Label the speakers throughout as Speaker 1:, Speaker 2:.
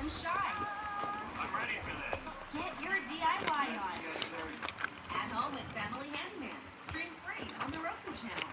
Speaker 1: Don't shy.
Speaker 2: I'm ready for this.
Speaker 1: Get your DIY on. At home with Family Handyman. Stream free on the Roku channel.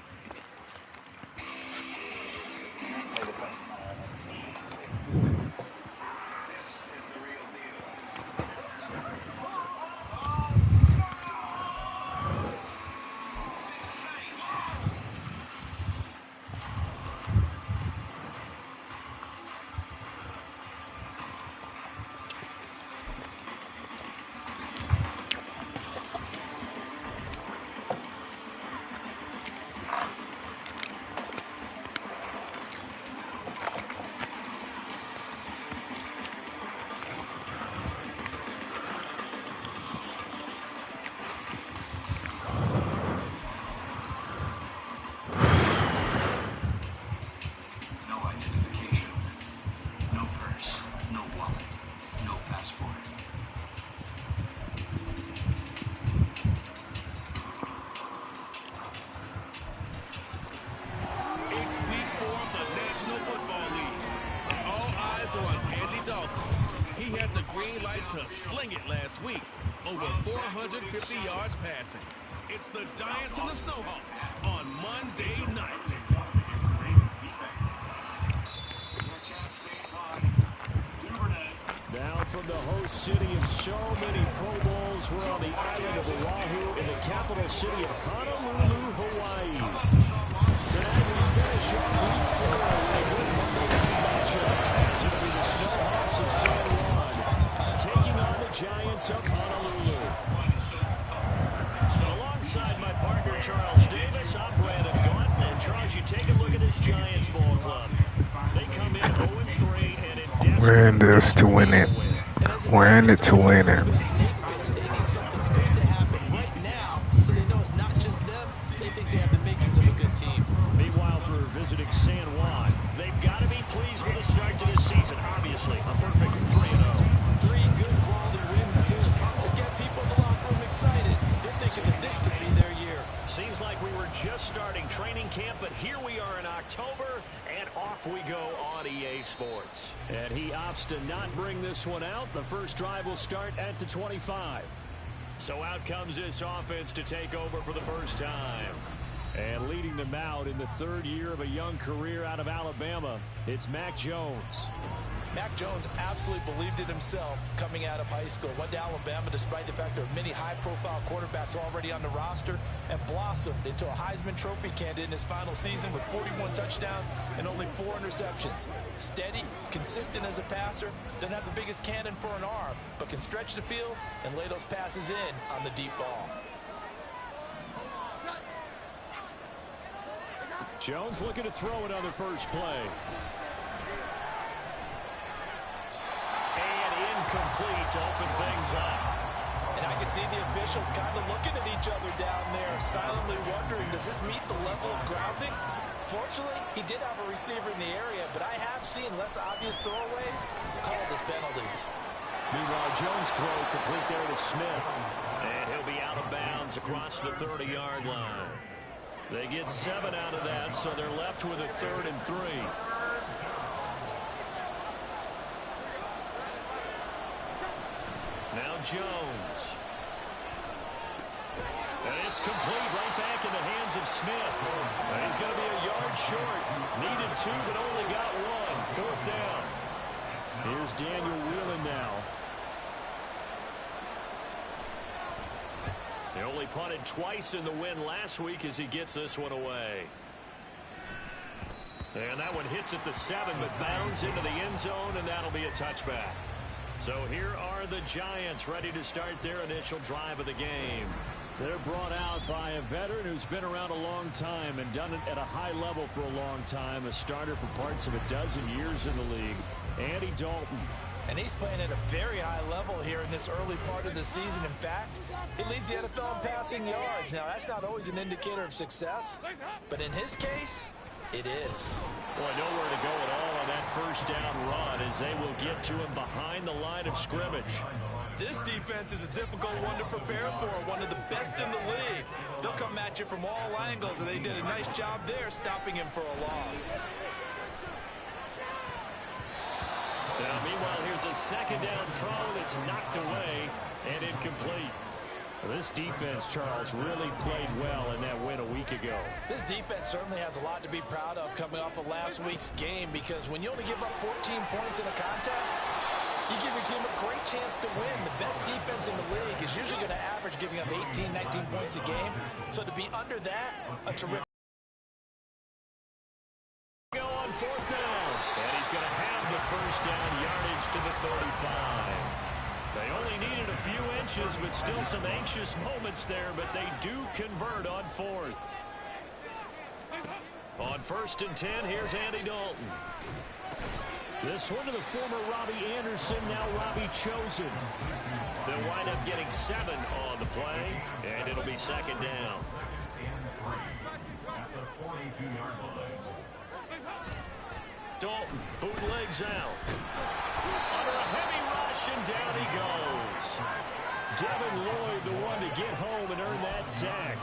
Speaker 2: No identification. No purse. No wallet. No passport.
Speaker 3: It's week 4 of the National Football League. All eyes are on Andy Dalton. He had the green light to sling it last week. Over 450 yards passing. It's the Giants and the Snowhawks on Monday night.
Speaker 4: Now from the host city of so many Pro Bowls, we're on the island of Oahu in the capital city of Honolulu, Hawaii. Tonight we finish off week 4 with a good Monday night matchup. It's going to be the Snowhawks of San Juan taking on the Giants of Honolulu. Alongside my partner Charles Davis, I'm Brandon Gaunt. And Charles, you take a look at this Giants ball club. They come in 0-3 and in desperate.
Speaker 5: We're in this to win it. We're in it to win it.
Speaker 6: They need something good to happen right now, so they know it's not just them. They think they have the makings of a good team.
Speaker 4: Meanwhile, for visiting San Juan, they've got to be pleased with the start to this season. Obviously, a perfect 3-0.
Speaker 6: 3 good quality wins, too. Let's get people in the locker room excited. They're thinking that this could be their year.
Speaker 4: Seems like we were just starting training camp, but here we are in October, and off we go on EA Sports. And he opts to not bring this one out. The first drive will start at the 25. So out comes this offense to take over for the first time. And leading them out in the 3rd year of a young career out of Alabama, it's Mac Jones.
Speaker 6: Mac Jones absolutely believed in himself coming out of high school. Went to Alabama despite the fact there were many high-profile quarterbacks already on the roster, and blossomed into a Heisman Trophy candidate in his final season with 41 touchdowns and only 4 interceptions. Steady, consistent as a passer, doesn't have the biggest cannon for an arm, but can stretch the field and lay those passes in on the deep ball.
Speaker 4: Jones looking to throw it on the first play. Complete to open things up.
Speaker 6: And I can see the officials kind of looking at each other down there, silently wondering, does this meet the level of grounding? Fortunately, he did have a receiver in the area, but I have seen less obvious throwaways called as penalties.
Speaker 4: Meanwhile, Jones' throw complete there to Smith. And he'll be out of bounds across the 30-yard line. They get 7 out of that, so they're left with a 3rd and 3. Now Jones. And it's complete right back in the hands of Smith. And he's going to be a yard short. Needed 2, but only got 1. 4th down. Here's Daniel Whelan now. They only punted twice in the win last week as he gets this one away. And that one hits at the 7, but bounds into the end zone, and that'll be a touchback. So here are the Giants ready to start their initial drive of the game. They're brought out by a veteran who's been around a long time and done it at a high level for a long time. A starter for parts of a dozen years in the league, Andy Dalton.
Speaker 6: And he's playing at a very high level here in this early part of the season. In fact, he leads the NFL in passing yards. Now, that's not always an indicator of success, but in his case, it is.
Speaker 4: Boy, nowhere to go at all on that first down run as they will get to him behind the line of scrimmage.
Speaker 6: This defense is a difficult one to prepare for, one of the best in the league. They'll come at you from all angles, and they did a nice job there stopping him for a loss.
Speaker 4: Now, meanwhile, here's Here's a second down throw that's knocked away and incomplete. This defense, Charles, really played well in that win a week ago.
Speaker 6: This defense certainly has a lot to be proud of coming off of last week's game, because when you only give up 14 points in a contest, you give your team a great chance to win. The best defense in the league is usually going to average giving up 18, 19 points a game. So to be under that, a terrific.
Speaker 4: Go on fourth down, and he's going to have the first down yardage to the 35. They only needed a few inches, but still some anxious moments there, but they do convert on fourth. On 1st and 10, here's Andy Dalton. This one to the former Robbie Anderson, now Robbie Chosen. They'll wind up getting 7 on the play, and it'll be second down. Dalton bootlegs out. Under a heavy rush, and down he goes. Devin Lloyd, the one to get home and earn that sack.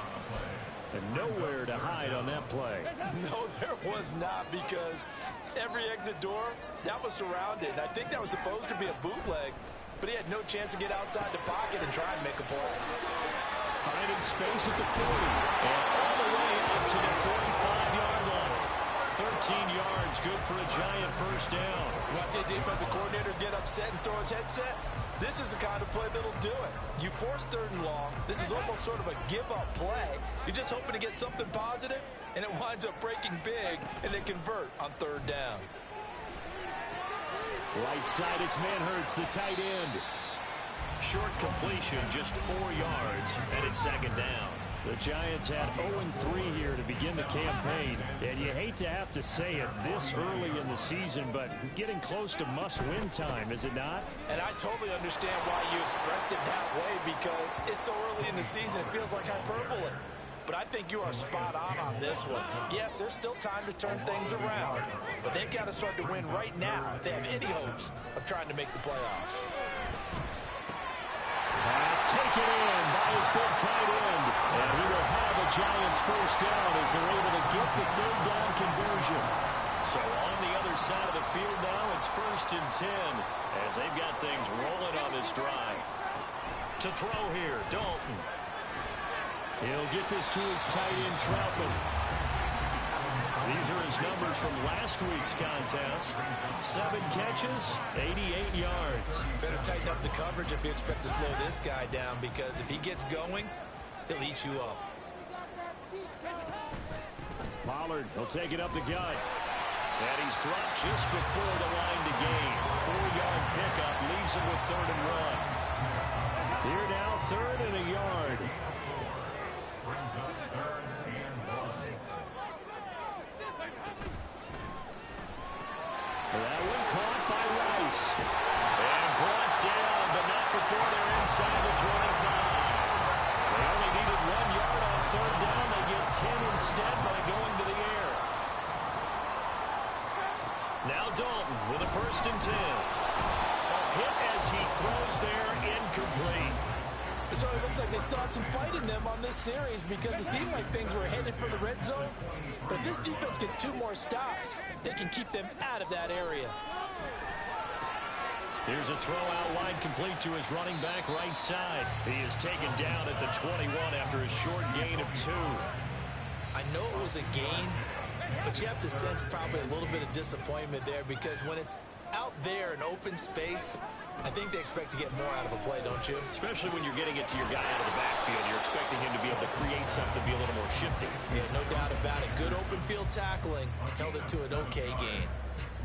Speaker 4: And nowhere to hide on that play.
Speaker 6: No, there was not, because every exit door, that was surrounded. I think that was supposed to be a bootleg, but he had no chance to get outside the pocket and try and make a play.
Speaker 4: Finding space at the 40, and all the way out to the 45-yard line. 13 yards, good for a giant first down.
Speaker 6: When I see a defensive coordinator get upset and throw his headset, this is the kind of play that'll do it. You force 3rd and long. This is almost sort of a give-up play. You're just hoping to get something positive, and it winds up breaking big, and they convert on 3rd down.
Speaker 4: Right side, it's Manhertz, the tight end. Short completion, just 4 yards, and it's second down. The Giants had 0-3 here to begin the campaign, and you hate to have to say it this early in the season, but getting close to must-win time, is it not?
Speaker 6: And I totally understand why you expressed it that way, because it's so early in the season, it feels like hyperbole. But I think you are spot on this one. Yes, there's still time to turn things around, but they've got to start to win right now if they have any hopes of trying to make the playoffs.
Speaker 4: Pass taken in by his big tight end, and he will have a Giants first down as they're able to get the 3rd down conversion. So on the other side of the field now, it's 1st and 10 as they've got things rolling on this drive. To throw here, Dalton. He'll get this to his tight end, Troutman. These are his numbers from last week's contest. 7 catches, 88 yards.
Speaker 6: Better tighten up the coverage if you expect to slow this guy down, because if he gets going, he'll eat you up.
Speaker 4: Pollard, he'll take it up the gut. And he's dropped just before the line to gain. 4-yard pickup leaves him with 3rd and 1. Here now, 3rd and a yard. That one caught by Rice. And brought down, but not before they're inside the 25. They only needed 1 yard on 3rd down. They get 10 instead by going to the air. Now Dalton with a 1st and 10. A hit as he throws there, incomplete.
Speaker 6: So it looks like they still have some fight in them on this series, because it seemed like things were headed for the red zone. But if this defense gets 2 more stops, they can keep them out of that area.
Speaker 4: Here's a throw out wide, complete to his running back right side. He is taken down at the 21 after a short gain of 2.
Speaker 6: I know it was a gain, but you have to sense probably a little bit of disappointment there, because when it's out there in open space, I think they expect to get more out of a play, don't you?
Speaker 4: Especially when you're getting it to your guy out of the backfield. You're expecting him to be able to create something, be a little more shifty.
Speaker 6: Yeah, no doubt about it. Good open field tackling. Held it to an okay gain.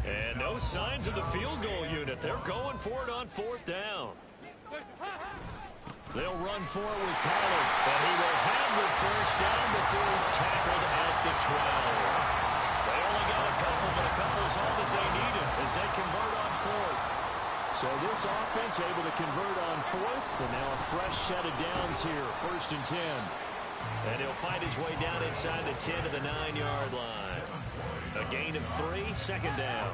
Speaker 4: And no signs of the field goal unit. They're going for it on 4th down. They'll run for it with Pollard, but he will have the first down before he's tackled at the 12. They only got a couple, but a couple's all that they needed as they convert on 4th. So this offense able to convert on 4th, and now a fresh set of downs here, 1st and 10. And he'll find his way down inside the 10 to the 9-yard line. A gain of 3, 2nd down.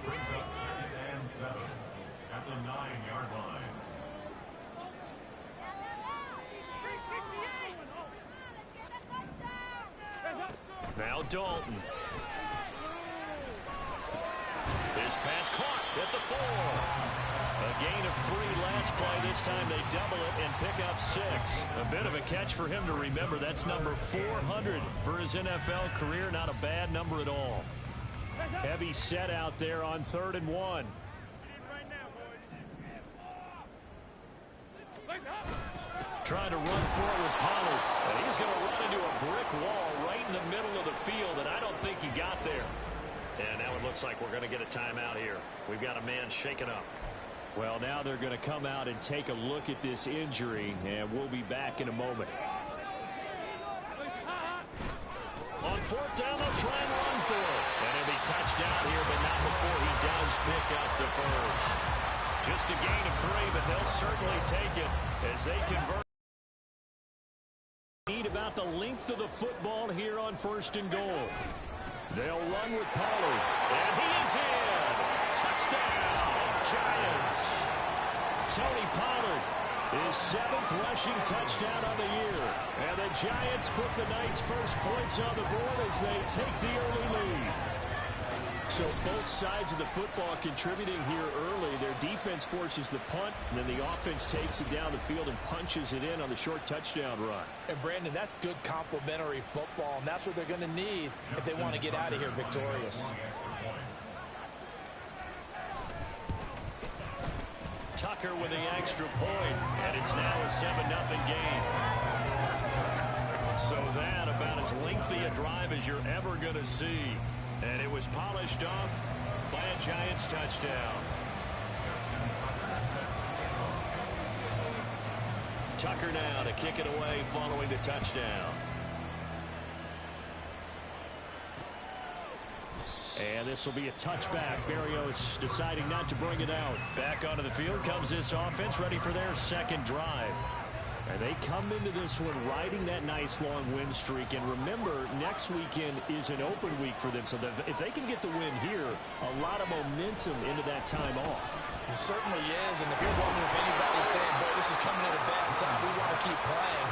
Speaker 7: Brings up 2nd and 7 at the 9-yard line.
Speaker 4: Now Dalton. His pass caught at the 40. this play. This time they double it and pick up 6. A bit of a catch for him to remember. That's number 400 for his NFL career. Not a bad number at all. Heavy set out there on 3rd and 1. Trying to run forward with Pollard. And he's going to run into a brick wall right in the middle of the field, and I don't think he got there. And now it looks like we're going to get a timeout here. We've got a man shaken up. Well, now they're going to come out and take a look at this injury, and we'll be back in a moment. On 4th down, they'll try and run for it. And he'll be touched out here, but not before he does pick up the first. Just a gain of 3, but they'll certainly take it as they convert. Need about the length of the football here on 1st and goal. They'll run with Pollard, and he is in. Touchdown, Giants. Tony Pollard, his 7th rushing touchdown on the year. And the Giants put the night's first points on the board as they take the early lead. So both sides of the football contributing here early. Their defense forces the punt, and then the offense takes it down the field and punches it in on the short touchdown run.
Speaker 6: And, Brandon, that's good complementary football, and that's what they're going to need if they want to get out of here victorious.
Speaker 4: Tucker with the extra point, and it's now a 7-0 game. So that about as lengthy a drive as you're ever going to see. And it was polished off by a Giants touchdown. Tucker now to kick it away following the touchdown. And this will be a touchback. Berrios deciding not to bring it out. Back onto the field comes this offense, ready for their 2nd drive. And they come into this one riding that nice long win streak. And remember, next weekend is an open week for them. So if they can get the win here, a lot of momentum into that time off.
Speaker 6: It certainly is. And if you're wondering if anybody's saying, boy, this is coming at a bad time, we want to keep playing,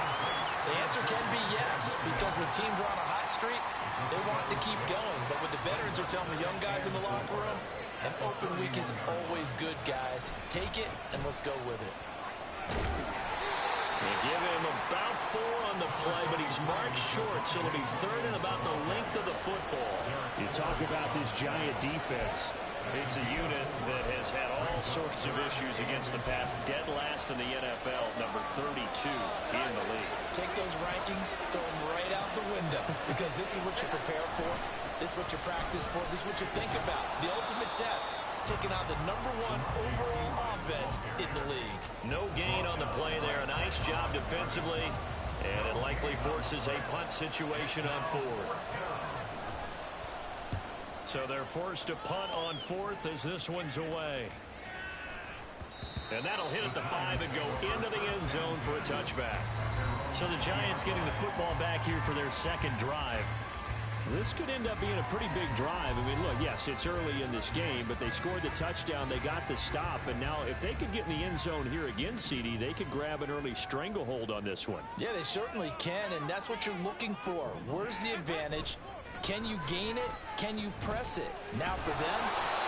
Speaker 6: the answer can be yes. Because when teams are on a hot streak, they want to keep going. But what the veterans are telling the young guys in the locker room, an open week is always good, guys. Take it, and let's go with it.
Speaker 4: They give him about 4 on the play, but he's marked short, so it'll be 3rd and about the length of the football. You talk about this Giant defense. It's a unit that has had all sorts of issues against the pass. Dead last in the NFL, number 32 in the league.
Speaker 6: Take those rankings, throw them right out the window, because this is what you prepare for. This is what you practice for. This is what you think about. The ultimate test, taking on the number 1 overall offense in the league. No
Speaker 4: gain on the play there. A nice job defensively, and it likely forces a punt situation on 4th. So they're forced to punt on 4th as this one's away. And that'll hit at the 5 and go into the end zone for a touchback. So the Giants getting the football back here for their 2nd drive. This could end up being a pretty big drive. I mean, look, yes, it's early in this game, but they scored the touchdown. They got the stop. And now if they could get in the end zone here again, CD, they could grab an early stranglehold on this one.
Speaker 6: Yeah, they certainly can, and that's what you're looking for. Where's the advantage? Can you gain it? Can you press it? Now for them,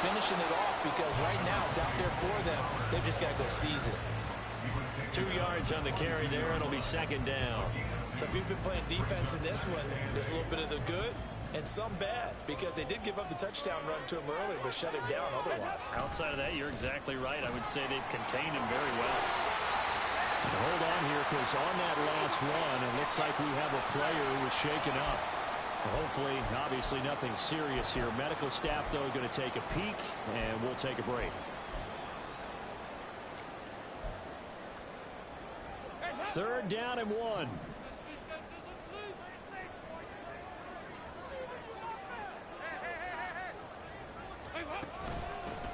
Speaker 6: finishing it off, because right now it's out there for them. They've just got to go seize it.
Speaker 4: 2 yards on the carry there. It'll be 2nd down.
Speaker 6: So if you've been playing defense in this one, there's a little bit of the good and some bad, because they did give up the touchdown run to him earlier, but shut him down otherwise.
Speaker 4: Outside of that, you're exactly right. I would say they've contained him very well. Hold on here, because on that last run, it looks like we have a player who was shaken up. Hopefully, obviously nothing serious here. Medical staff, though, going to take a peek, and we'll take a break. 3rd down and 1.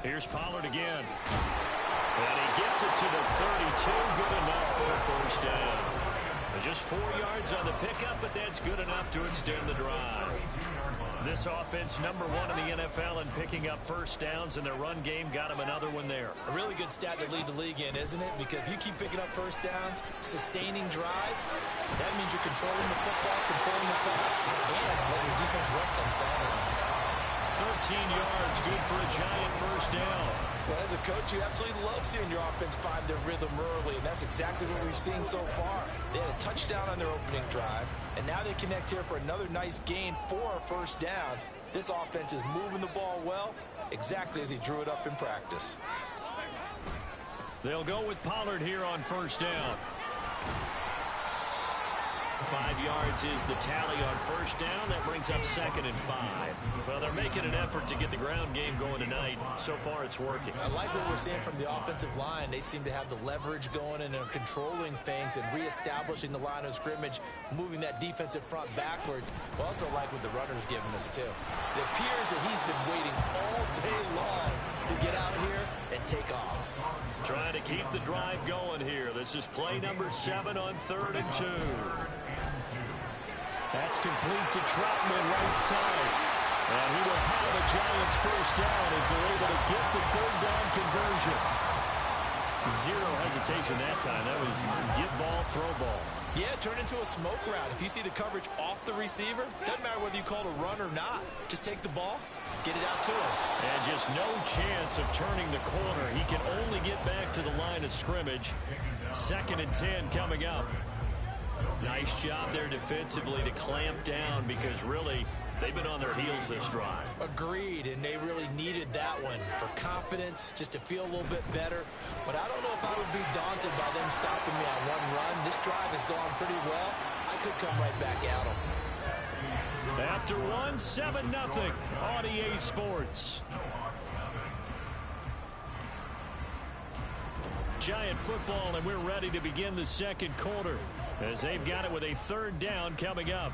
Speaker 4: Here's Pollard again. And he gets it to the 32. Good enough for a 1st down. Just 4 yards on the pickup, but that's good enough to extend the drive. This offense, number 1 in the NFL in picking up 1st downs, and their run game got him another one there.
Speaker 6: A really good stat to lead the league in, isn't it? Because if you keep picking up 1st downs, sustaining drives, that means you're controlling the football, controlling the clock, and letting your defense rest on sidelines.
Speaker 4: 13 yards, good for a Giant first down.
Speaker 6: Well, as a coach, you absolutely love seeing your offense find their rhythm early, and that's exactly what we've seen so far. They had a touchdown on their opening drive, and now they connect here for another nice gain for a first down. This offense is moving the ball well, exactly as he drew it up in practice.
Speaker 4: They'll go with Pollard here on first down. 5 yards is the tally on first down. That brings up 2nd and 5. Well, they're making an effort to get the ground game going tonight. So far, it's working.
Speaker 6: I like what we're seeing from the offensive line. They seem to have the leverage going and are controlling things and reestablishing the line of scrimmage, moving that defensive front backwards. But also like what the runner's giving us, too. It appears that he's been waiting all day long to get out here and take off.
Speaker 4: Trying to keep the drive going here. This is play number 7 on 3rd and 2. That's complete to Troutman right side. And he will have a Giants first down as they're able to get the 3rd down conversion. Zero hesitation that time. That was get ball, throw ball.
Speaker 6: Yeah, turn into a smoke route. If you see the coverage off the receiver, doesn't matter whether you call it a run or not. Just take the ball, get it out to him.
Speaker 4: And just no chance of turning the corner. He can only get back to the line of scrimmage. 2nd and 10 coming up. Nice job there defensively to clamp down because really they've been on their heels this drive.
Speaker 6: Agreed, and they really needed that one for confidence, just to feel a little bit better. But I don't know if I would be daunted by them stopping me on one run. This drive has gone pretty well. I could come right back at them.
Speaker 4: After one, 7-0 on EA Sports. Giant football, and we're ready to begin the second quarter as they've got it with a 3rd down coming up.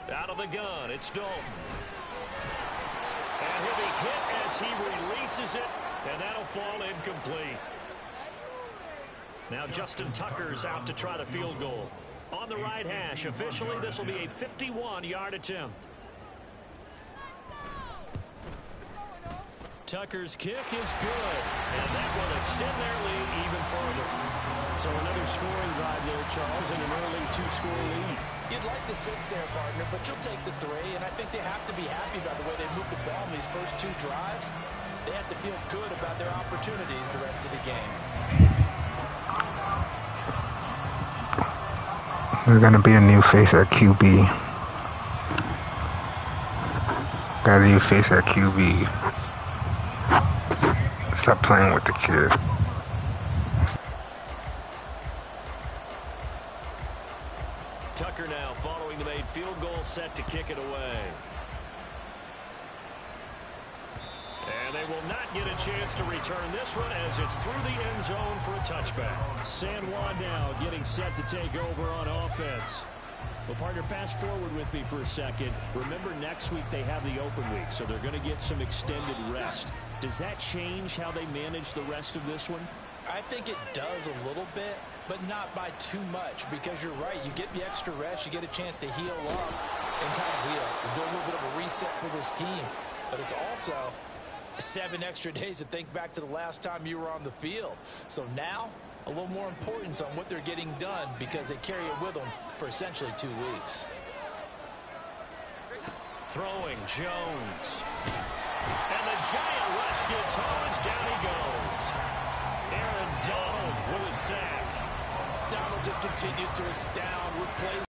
Speaker 4: Out of the gun, it's Dalton. And he'll be hit as he releases it, and that'll fall incomplete. Now Justin Tucker's out to try the field goal. On the right hash, officially this will be a 51-yard attempt. Tucker's kick is good, and that will extend their lead even further. So another scoring drive there, Charles, and an early 2-score lead.
Speaker 6: You'd like the 6 there, partner, but you'll take the 3, and I think they have to be happy about the way they moved the ball in these first 2 drives. They have to feel good about their opportunities the rest of the game.
Speaker 5: There's going to be a new face at QB. Got a new face at QB. Stop playing with the kid.
Speaker 4: Tucker now following the made field goal, set to kick it away. And they will not get a chance to return this one as it's through the end zone for a touchback. San Juan now getting set to take over on offense. Well, partner, fast forward with me for a second. Remember, next week they have the open week, so they're going to get some extended rest. Does that change how they manage the rest of this one?
Speaker 6: I think it does a little bit, but not by too much, because you're right. You get the extra rest, you get a chance to heal up and kind of do a little bit of a reset for this team. But it's also 7 extra days to think back to the last time you were on the field. So now, a little more importance on what they're getting done because they carry it with them for essentially 2 weeks.
Speaker 4: Throwing Jones. And the Giant rush gets home as down he goes. Aaron Donald with a sack.
Speaker 6: Donald just continues to astound with plays.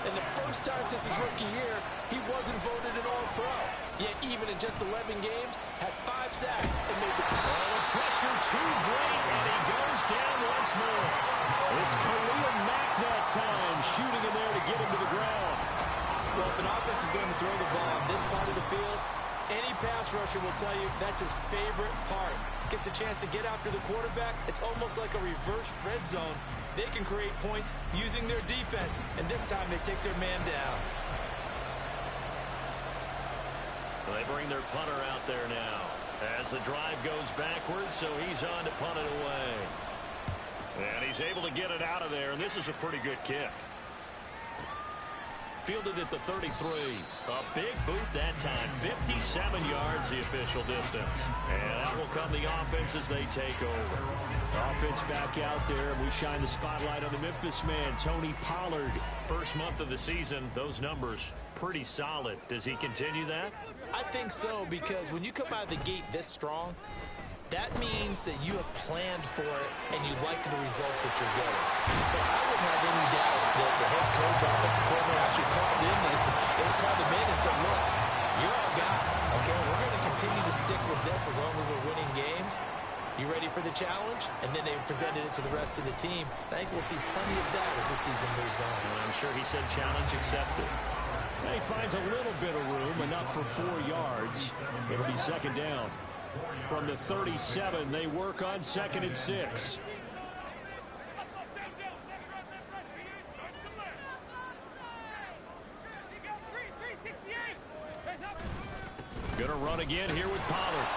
Speaker 6: And the first time since his rookie year, he wasn't voted an All-Pro. Yet even in just 11 games, had 5 sacks and made the
Speaker 4: pressure too great, and he goes down once more. It's Khalil Mack that time, shooting in there to get him to the ground.
Speaker 6: Well, if an offense is going to throw the ball on this part of the field, any pass rusher will tell you that's his favorite part. Gets a chance to get after the quarterback. It's almost like a reverse red zone. They can create points using their defense, and this time they take their man down.
Speaker 4: They bring their punter out there now as the drive goes backwards, so he's on to punt it away. And he's able to get it out of there, and this is a pretty good kick. fielded at the 33. A big boot that time. 57 yards the official distance. And that will come the offense as they take over. Offense back out there. We shine the spotlight on the Memphis man, Tony Pollard. First month of the season, those numbers pretty solid. Does he continue that?
Speaker 6: I think so, because when you come out of the gate this strong, that means that you have planned for it and you like the results that you're getting. So I wouldn't have any doubt that the head coach, offensive coordinator, actually called him in and said, look, you're our guy. Okay, we're going to continue to stick with this as long as we're winning games. You ready for the challenge? And then they presented it to the rest of the team. I think we'll see plenty of that as the season moves on.
Speaker 4: And I'm sure he said challenge accepted. He finds a little bit of room, enough for 4 yards. It'll be second down. From the 37, they work on 2nd and 6. Gonna run again here with Pollard.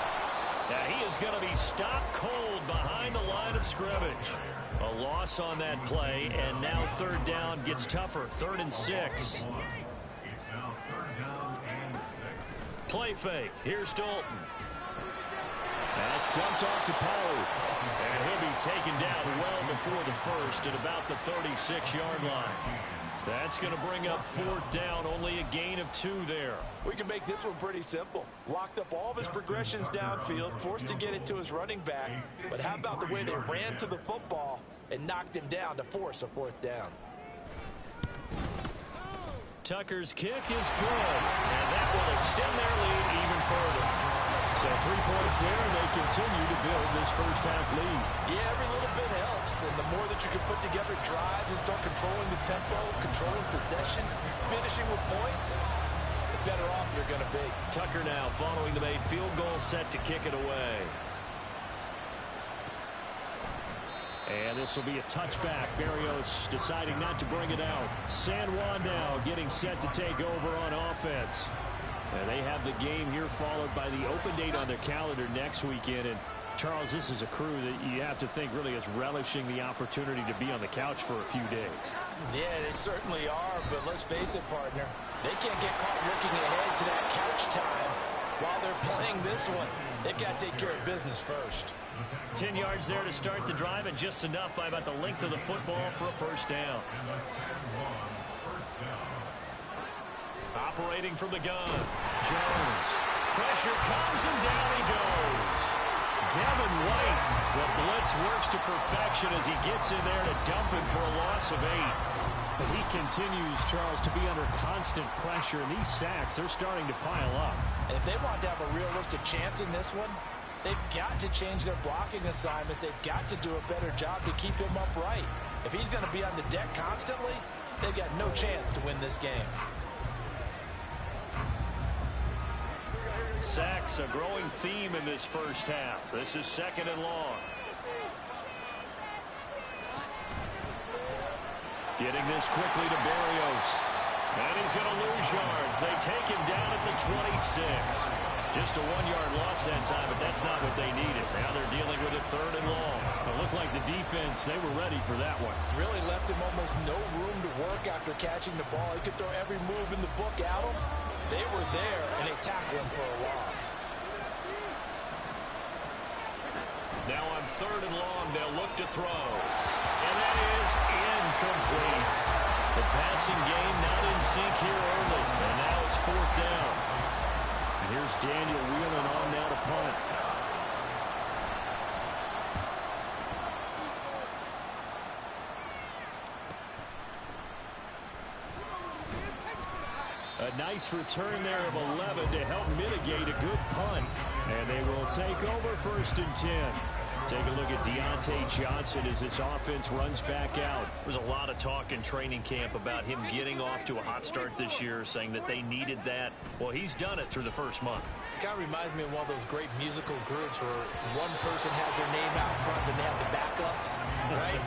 Speaker 4: Now he is going to be stopped cold behind the line of scrimmage. A loss on that play, and now 3rd down gets tougher. 3rd and 6.
Speaker 7: It's now 3rd down and 6.
Speaker 4: Play fake. Here's Dalton. That's dumped off to Pollard. And he'll be taken down well before the first at about the 36-yard line. That's going to bring up 4th down. Only a gain of 2 there.
Speaker 6: We can make this one pretty simple. Locked up all of his progressions downfield, forced to get it to his running back. But how about the way they ran to the football and knocked him down to force a 4th down?
Speaker 4: Tucker's kick is good, and that will extend their lead even further. So 3 points there, and they continue to build this first-half lead.
Speaker 6: Yeah, every little bit helps, and the more that you can put together drives and start controlling the tempo, controlling possession, finishing with points, the better off you're going to be.
Speaker 4: Tucker now following the made field goal, set to kick it away. And this will be a touchback. Barrios deciding not to bring it out. San Juan now getting set to take over on offense. And they have the game here followed by the open date on their calendar next weekend. And Charles, this is a crew that you have to think really is relishing the opportunity to be on the couch for a few days.
Speaker 6: Yeah, they certainly are, but let's face it, partner. They can't get caught looking ahead to that couch time while they're playing this one. They've got to take care of business first.
Speaker 4: 10 yards there to start the drive, and just enough by about the length of the football for a first down. Operating from the gun. Jones. Pressure comes, and down he goes. Devin White. The blitz works to perfection as he gets in there to dump him for a loss of 8. But he continues, Charles, to be under constant pressure, and these sacks, they're starting to pile up.
Speaker 6: And if they want to have a realistic chance in this one, they've got to change their blocking assignments. They've got to do a better job to keep him upright. If he's going to be on the deck constantly, they've got no chance to win this game.
Speaker 4: Sacks, a growing theme in this first half. This is 2nd and long. Getting this quickly to Barrios. And he's going to lose yards. They take him down at the 26. Just a 1-yard loss that time, but that's not what they needed. Now they're dealing with a 3rd and long. It looked like the defense, they were ready for that one.
Speaker 6: Really left him almost no room to work after catching the ball. He could throw every move in the book at him. They were there, and they tackled him for a loss.
Speaker 4: Now on 3rd and long, they'll look to throw. And that is incomplete. The passing game not in sync here early. And now it's 4th down. And here's Daniel wheeling on now to punt. A nice return there of 11 to help mitigate a good punt. And they will take over 1st and 10. Take a look at Deontay Johnson as this offense runs back out. There's a lot of talk in training camp about him getting off to a hot start this year, saying that they needed that. Well, he's done it through the first month.
Speaker 6: It kind of reminds me of one of those great musical groups where one person has their name out front, then they have the backups, right?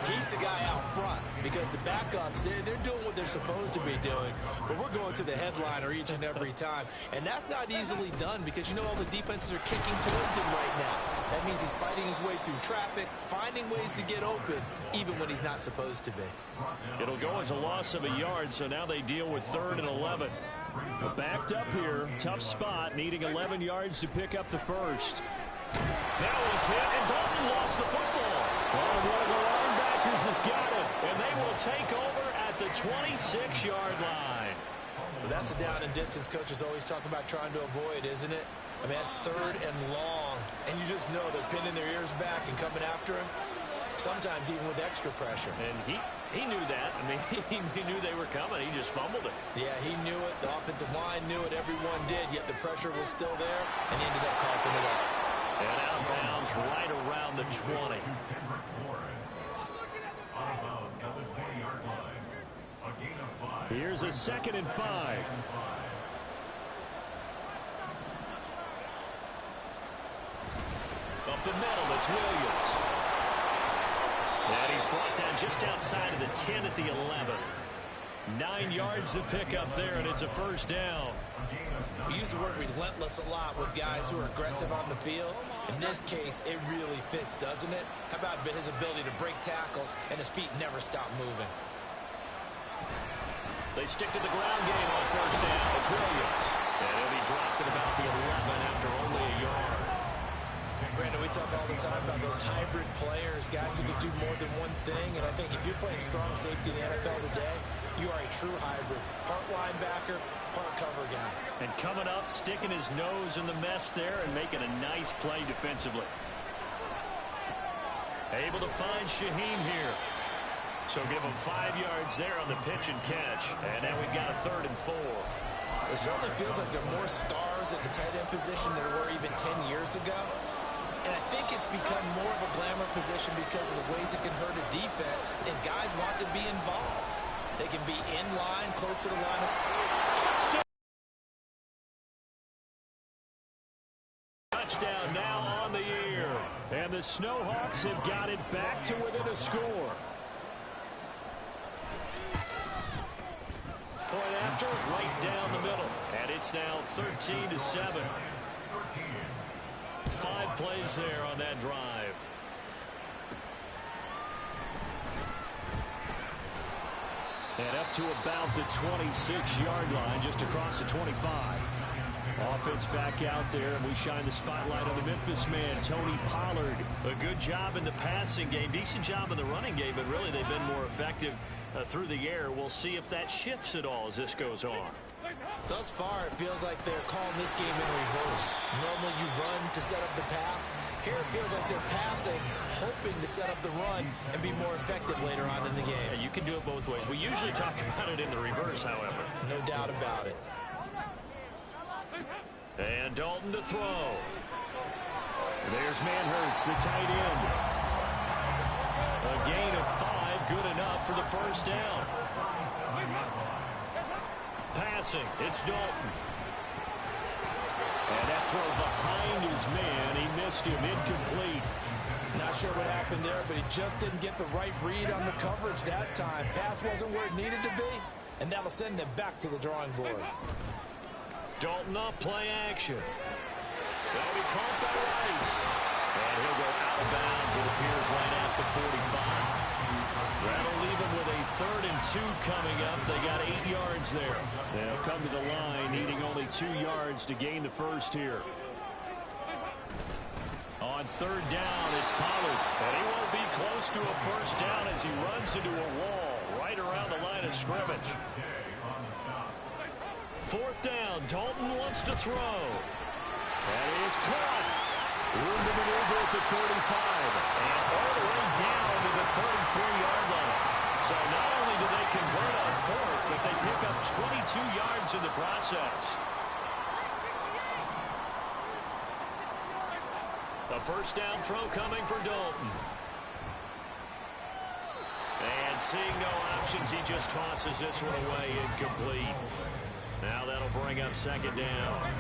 Speaker 6: He's the guy out front because the backups, they're doing what they're supposed to be doing, but we're going to the headliner each and every time. And that's not easily done because, you know, all the defenses are kicking towards him right now. That means he's fighting his way through traffic, finding ways to get open, even when he's not supposed to be.
Speaker 4: It'll go as a loss of a yard, so now they deal with 3rd and 11. Backed up here, tough spot, needing 11 yards to pick up the first. That was hit, and Dalton lost the football. Well, one of the linebackers has got it, and they will take over at the 26-yard line.
Speaker 6: Well, that's the down and distance coaches always talk about trying to avoid, isn't it? I mean, that's 3rd and long, and you just know they're pinning their ears back and coming after him, sometimes even with extra pressure.
Speaker 4: And he knew that. I mean, he knew they were coming. He just fumbled it.
Speaker 6: Yeah, he knew it. The offensive line knew it. Everyone did, yet the pressure was still there, and he ended up coughing it up.
Speaker 4: And out of bounds right around the 20. Here's a 2nd and 5. Up the middle, it's Williams. And he's brought down just outside of the 10 at the 11. 9 yards to pick up there, and it's a first down.
Speaker 6: We use the word relentless a lot with guys who are aggressive on the field. In this case, it really fits, doesn't it? How about his ability to break tackles and his feet never stop moving?
Speaker 4: They stick to the ground game on first down. It's Williams. And he'll be dropped at about the 11 after only a yard.
Speaker 6: Brandon, we talk all the time about those hybrid players, guys who can do more than one thing. And I think if you're playing strong safety in the NFL today, you are a true hybrid. Part linebacker, part cover guy.
Speaker 4: And coming up, sticking his nose in the mess there and making a nice play defensively. Able to find Shaheen here. So give him 5 yards there on the pitch and catch. And now we've got a 3rd and 4.
Speaker 6: It certainly feels like there are more stars at the tight end position than there were even 10 years ago. And I think it's become more of a glamour position because of the ways it can hurt a defense, and guys want to be involved. They can be in line, close to the line.
Speaker 4: Touchdown! Touchdown now on the year. And the Snowhawks have got it back to within a score. Point after, right down the middle. And it's now 13-7. 5 plays there on that drive. And up to about the 26-yard line, just across the 25. Offense back out there, and we shine the spotlight on the Memphis man, Tony Pollard. A good job in the passing game, decent job in the running game, but really they've been more effective through the air. We'll see if that shifts at all as this goes on.
Speaker 6: Thus far, it feels like they're calling this game in reverse. Normally you run to set up the pass. Here it feels like they're passing, hoping to set up the run and be more effective later on in the game.
Speaker 4: Yeah, you can do it both ways. We usually talk about it in the reverse, however.
Speaker 6: No doubt about it.
Speaker 4: And Dalton to throw. There's Manhurts, the tight end. A gain of 5, good enough for the first down. Passing, it's Dalton. And that throw behind his man, he missed him, incomplete.
Speaker 6: Not sure what happened there, but he just didn't get the right read on the coverage that time. Pass wasn't where it needed to be, and that'll send them back to the drawing board.
Speaker 4: Dalton off play action. That'll be caught by Rice. And he'll go out of bounds, it appears, right at the 45. That'll leave him with a 3rd and 2 coming up. They got 8 yards there. They'll come to the line, needing only 2 yards to gain the first here. On 3rd down, it's Pollard. And he won't be close to a first down as he runs into a wall right around the line of scrimmage. 4th down, Dalton wants to throw. And he is caught. Room to maneuver at the 35. And all the way down to the 33-yard line. So not only do they convert on 4th, but they pick up 22 yards in the process. The first down throw coming for Dalton. And seeing no options, he just tosses this one away, incomplete. Now that'll bring up 2nd down.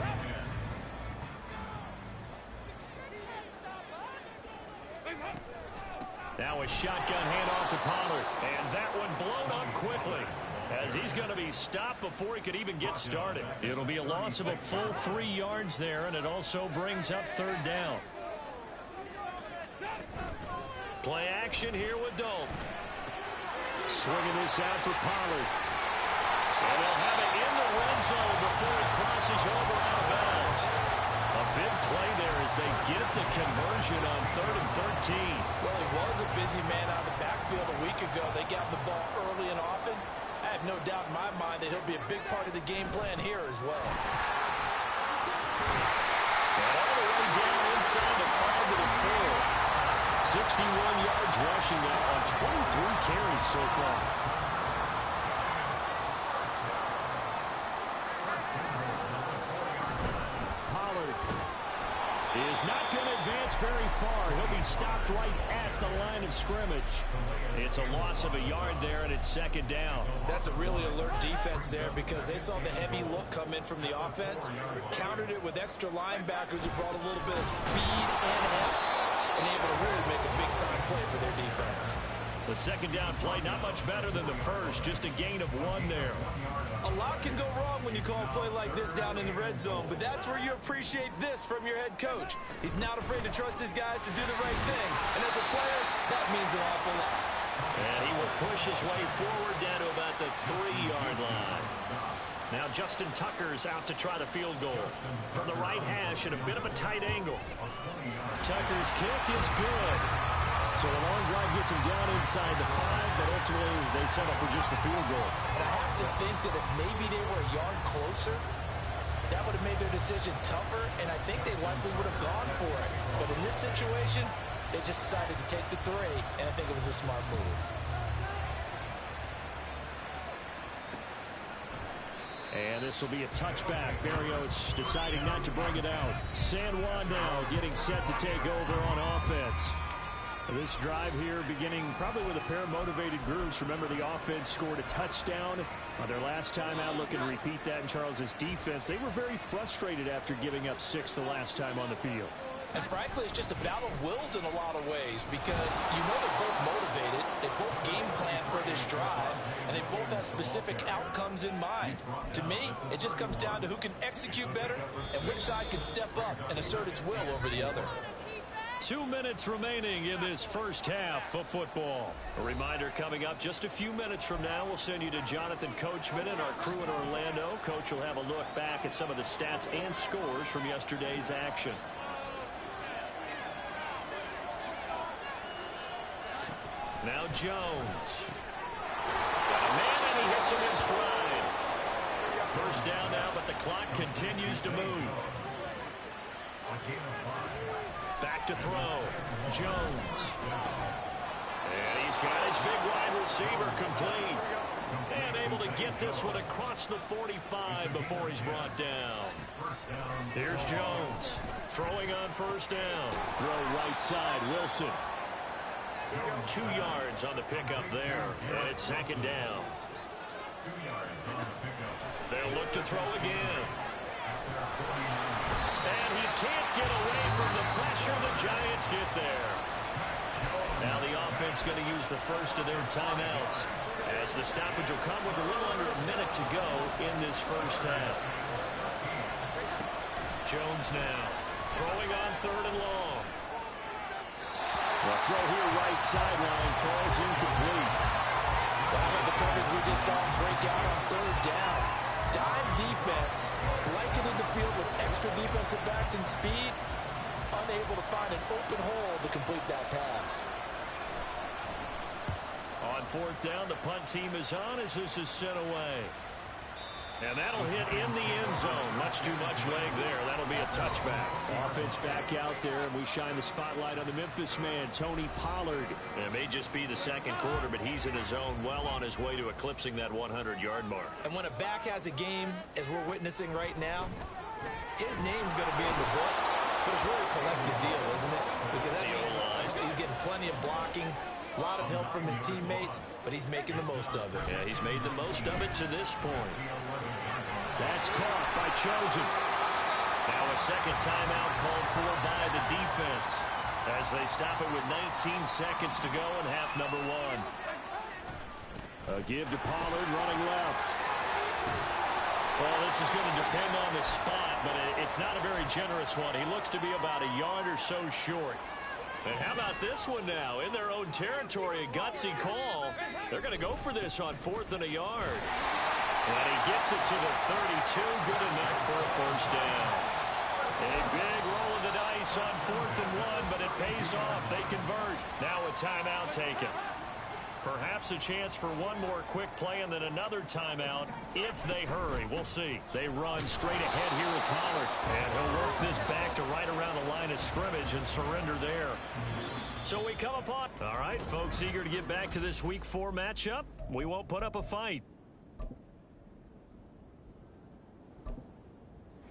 Speaker 4: Now a shotgun handoff to Pollard. And that one blown up quickly, as he's going to be stopped before he could even get started. It'll be a loss of a full 3 yards there, and it also brings up 3rd down. Play action here with Dalton. Swinging this out for Pollard. And they'll have it in the red zone before he crosses over out of bounds. A big play there as they get the conversion on 3rd and 13.
Speaker 6: Well, he was a busy man out of the backfield a week ago. They got the ball early and often. I have no doubt in my mind that he'll be a big part of the game plan here as well.
Speaker 4: And all the way down inside the 5 to the 4. 61 yards rushing now on 23 carries so far. Pollard is not going to advance very far. He'll be stopped right at the line of scrimmage. It's a loss of a yard there, and it's 2nd down.
Speaker 6: That's a really alert defense there because they saw the heavy look come in from the offense, countered it with extra linebackers who brought a little bit of speed and heft, and able to really make a big-time play for their defense.
Speaker 4: The 2nd down play, not much better than the first, just a gain of 1 there.
Speaker 6: A lot can go wrong when you call a play like this down in the red zone, but that's where you appreciate this from your head coach. He's not afraid to trust his guys to do the right thing, and as a player, that means an awful lot.
Speaker 4: And he will push his way forward down to about the 3-yard line. Now Justin Tucker's out to try the field goal. From the right hash at a bit of a tight angle. Tucker's kick is good. So a long drive gets him down inside the 5, but ultimately they settle for just the field goal.
Speaker 6: And I have to think that if maybe they were a yard closer, that would have made their decision tougher, and I think they likely would have gone for it. But in this situation, they just decided to take the 3, and I think it was a smart move.
Speaker 4: And this will be a touchback. Berrios deciding not to bring it out. San Juan now getting set to take over on offense. This drive here beginning probably with a pair of motivated groups. Remember, the offense scored a touchdown on their last time out. Looking to repeat that in Charles's defense. They were very frustrated after giving up 6 the last time on the field.
Speaker 6: And frankly, it's just a battle of wills in a lot of ways because you know they're both motivated, they both game plan for this drive, and they both have specific outcomes in mind. To me, it just comes down to who can execute better and which side can step up and assert its will over the other.
Speaker 4: 2 minutes remaining in this first half of football. A reminder coming up just a few minutes from now. We'll send you to Jonathan Coachman and our crew in Orlando. Coach will have a look back at some of the stats and scores from yesterday's action. Now Jones. Got a man and he hits him in stride. First down now, but the clock continues to move. Back to throw. Jones. And he's got his big wide receiver complete. And able to get this one across the 45 before he's brought down. Here's Jones. Throwing on first down. Throw right side, Wilson. 2 yards on the pickup there. And it's 2nd down. They'll look to throw again. And he can't get away from the pressure. The Giants get there. Now the offense going to use the first of their timeouts as the stoppage will come with a little under a minute to go in this first half. Jones now throwing on 3rd and long. The throw here right sideline falls incomplete.
Speaker 6: How about the coverage we just saw break out on 3rd down? Dime defense, blanketed the field with extra defensive backs and speed, unable to find an open hole to complete that pass.
Speaker 4: On 4th down, the punt team is on as this is sent away. And that'll hit in the end zone. Much too much leg there. That'll be a touchback. Offense back out there, and we shine the spotlight on the Memphis man, Tony Pollard. And it may just be the 2nd quarter, but he's in his zone, well on his way to eclipsing that 100-yard mark.
Speaker 6: And when a back has a game, as we're witnessing right now, his name's going to be in the books, but it's really a collective deal, isn't it? Because that means he's getting plenty of blocking, a lot of help from his teammates, but he's making the most of it.
Speaker 4: Yeah, he's made the most of it to this point. That's caught by Chosen. Now a 2nd timeout called for by the defense as they stop it with 19 seconds to go in half number 1. A give to Pollard running left. Well, this is going to depend on the spot, but it's not a very generous one. He looks to be about a yard or so short. And how about this one now? In their own territory, a gutsy call. They're going to go for this on 4th and a yard. And he gets it to the 32. Good enough for a first down. A big roll of the dice on 4th and 1, but it pays off. They convert. Now a timeout taken. Perhaps a chance for one more quick play and then another timeout if they hurry. We'll see. They run straight ahead here with Pollard. And he'll work this back to right around the line of scrimmage and surrender there. So we come upon. All right, folks, eager to get back to this Week 4 matchup. We won't put up a fight.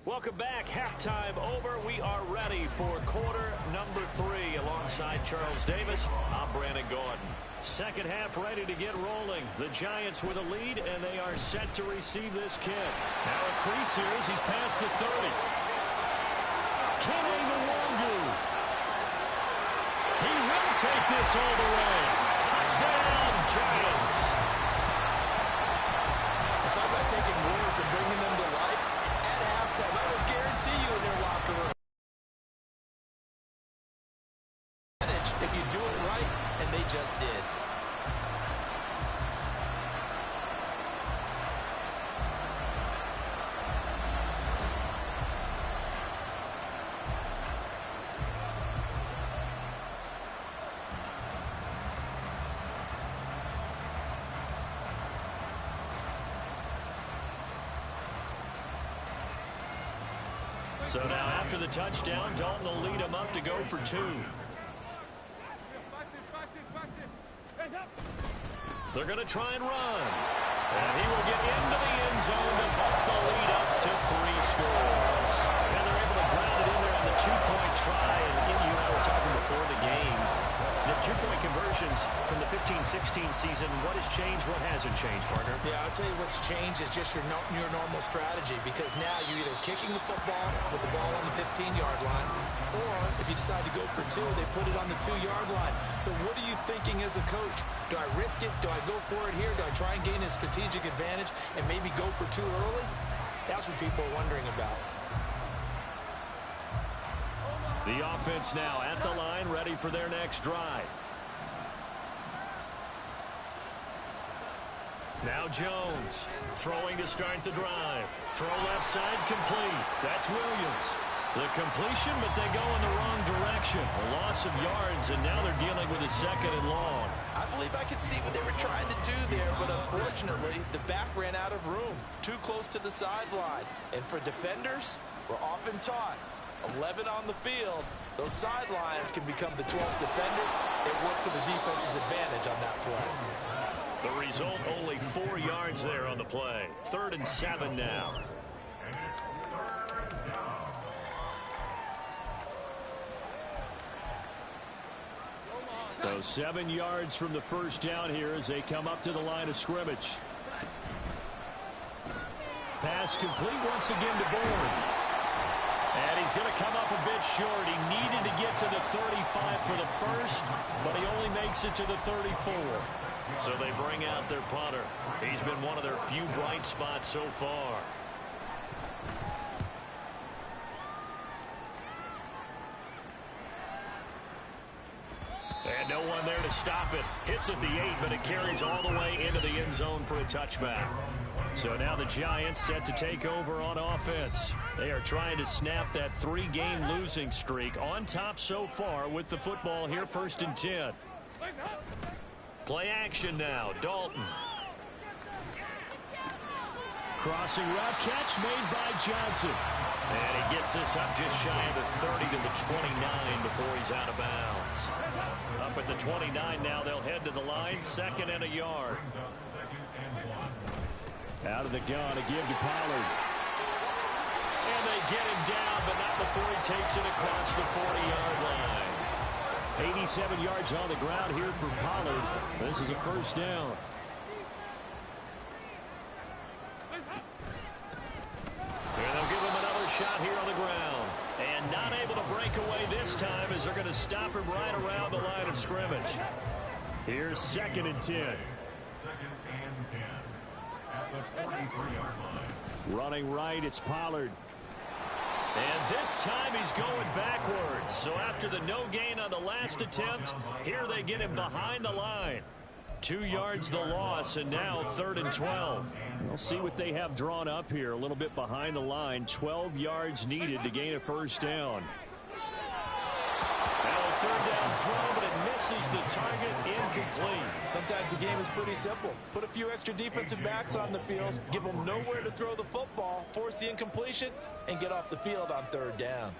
Speaker 4: Welcome back. Halftime over. We are ready for quarter number 3. Alongside Charles Davis, I'm Brandon Gordon. Second half ready to get rolling. The Giants with a lead, and they are set to receive this kick. Now a crease here as he's past the 30. Kenny Nwangu. He will take this all the way. Touchdown, Giants.
Speaker 6: It's all about taking words and bringing them to life. At halftime, I will guarantee you in their locker room. If you do it right, and they just did.
Speaker 4: So now after the touchdown, Dalton will lead him up to go for 2. They're going to try and run. And he will get into the end zone to bump the lead up to 3 scores. And they're able to ground it in there on the 2-point try. And you and I were talking before the game. The 2-point conversions from the 15-16 season, what has changed, what hasn't changed, partner?
Speaker 6: Yeah, I'll tell you what's changed is just your normal strategy, because now you're either kicking the football with the ball on the 15-yard line, or if you decide to go for 2, they put it on the 2-yard line. So what are you thinking as a coach? Do I risk it? Do I go for it here? Do I try and gain a strategic advantage and maybe go for 2 early? That's what people are wondering about.
Speaker 4: The offense now at the line, ready for their next drive. Now Jones throwing to start the drive. Throw left side complete. That's Williams. The completion, but they go in the wrong direction. A loss of yards, and now they're dealing with a 2nd and long.
Speaker 6: I believe I could see what they were trying to do there, but unfortunately, the back ran out of room. Too close to the sideline. And for defenders, we're often taught, 11 on the field, those sidelines can become the 12th defender. It worked to the defense's advantage on that play.
Speaker 4: The result, only 4 yards there on the play. 3rd and 7 now. So 7 yards from the first down here as they come up to the line of scrimmage. Pass complete once again to Bourne. And he's going to come up a bit short. He needed to get to the 35 for the first, but he only makes it to the 34. So they bring out their punter. He's been one of their few bright spots so far. And no one there to stop it. Hits at the 8, but it carries all the way into the end zone for a touchback. So now the Giants set to take over on offense. They are trying to snap that 3-game losing streak. On top so far with the football here, 1st and 10. Play action now. Dalton. Crossing route catch made by Johnson. And he gets this up just shy of the 30 to the 29 before he's out of bounds. Up at the 29 now, they'll head to the line. 2nd and a yard. Out of the gun, a give to Pollard. And they get him down, but not before he takes it across the 40-yard line. 87 yards on the ground here for Pollard. This is a first down. And they'll give him another shot here on the ground. And not able to break away this time as they're going to stop him right around the line of scrimmage. Here's 2nd and 10.
Speaker 7: 2nd and 10 at the 43-yard line.
Speaker 4: Running right, it's Pollard. And this time he's going backwards. So after the no gain on the last attempt, here they get him behind the line. 2 yards the loss, and now 3rd and 12. We'll see what they have drawn up here. A little bit behind the line. 12 yards needed to gain a first down. Now a 3rd down throw, but it misses the target. Incomplete.
Speaker 6: Sometimes the game is pretty simple. Put a few extra defensive backs on the field, give them nowhere to throw the football, force the incompletion, and get off the field on 3rd down.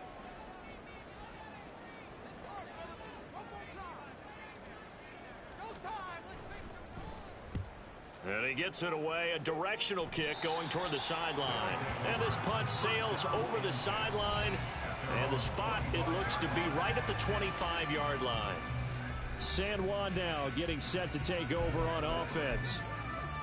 Speaker 4: And he gets it away. A directional kick going toward the sideline. And this punt sails over the sideline. And the spot, it looks to be right at the 25-yard line. San Juan now getting set to take over on offense.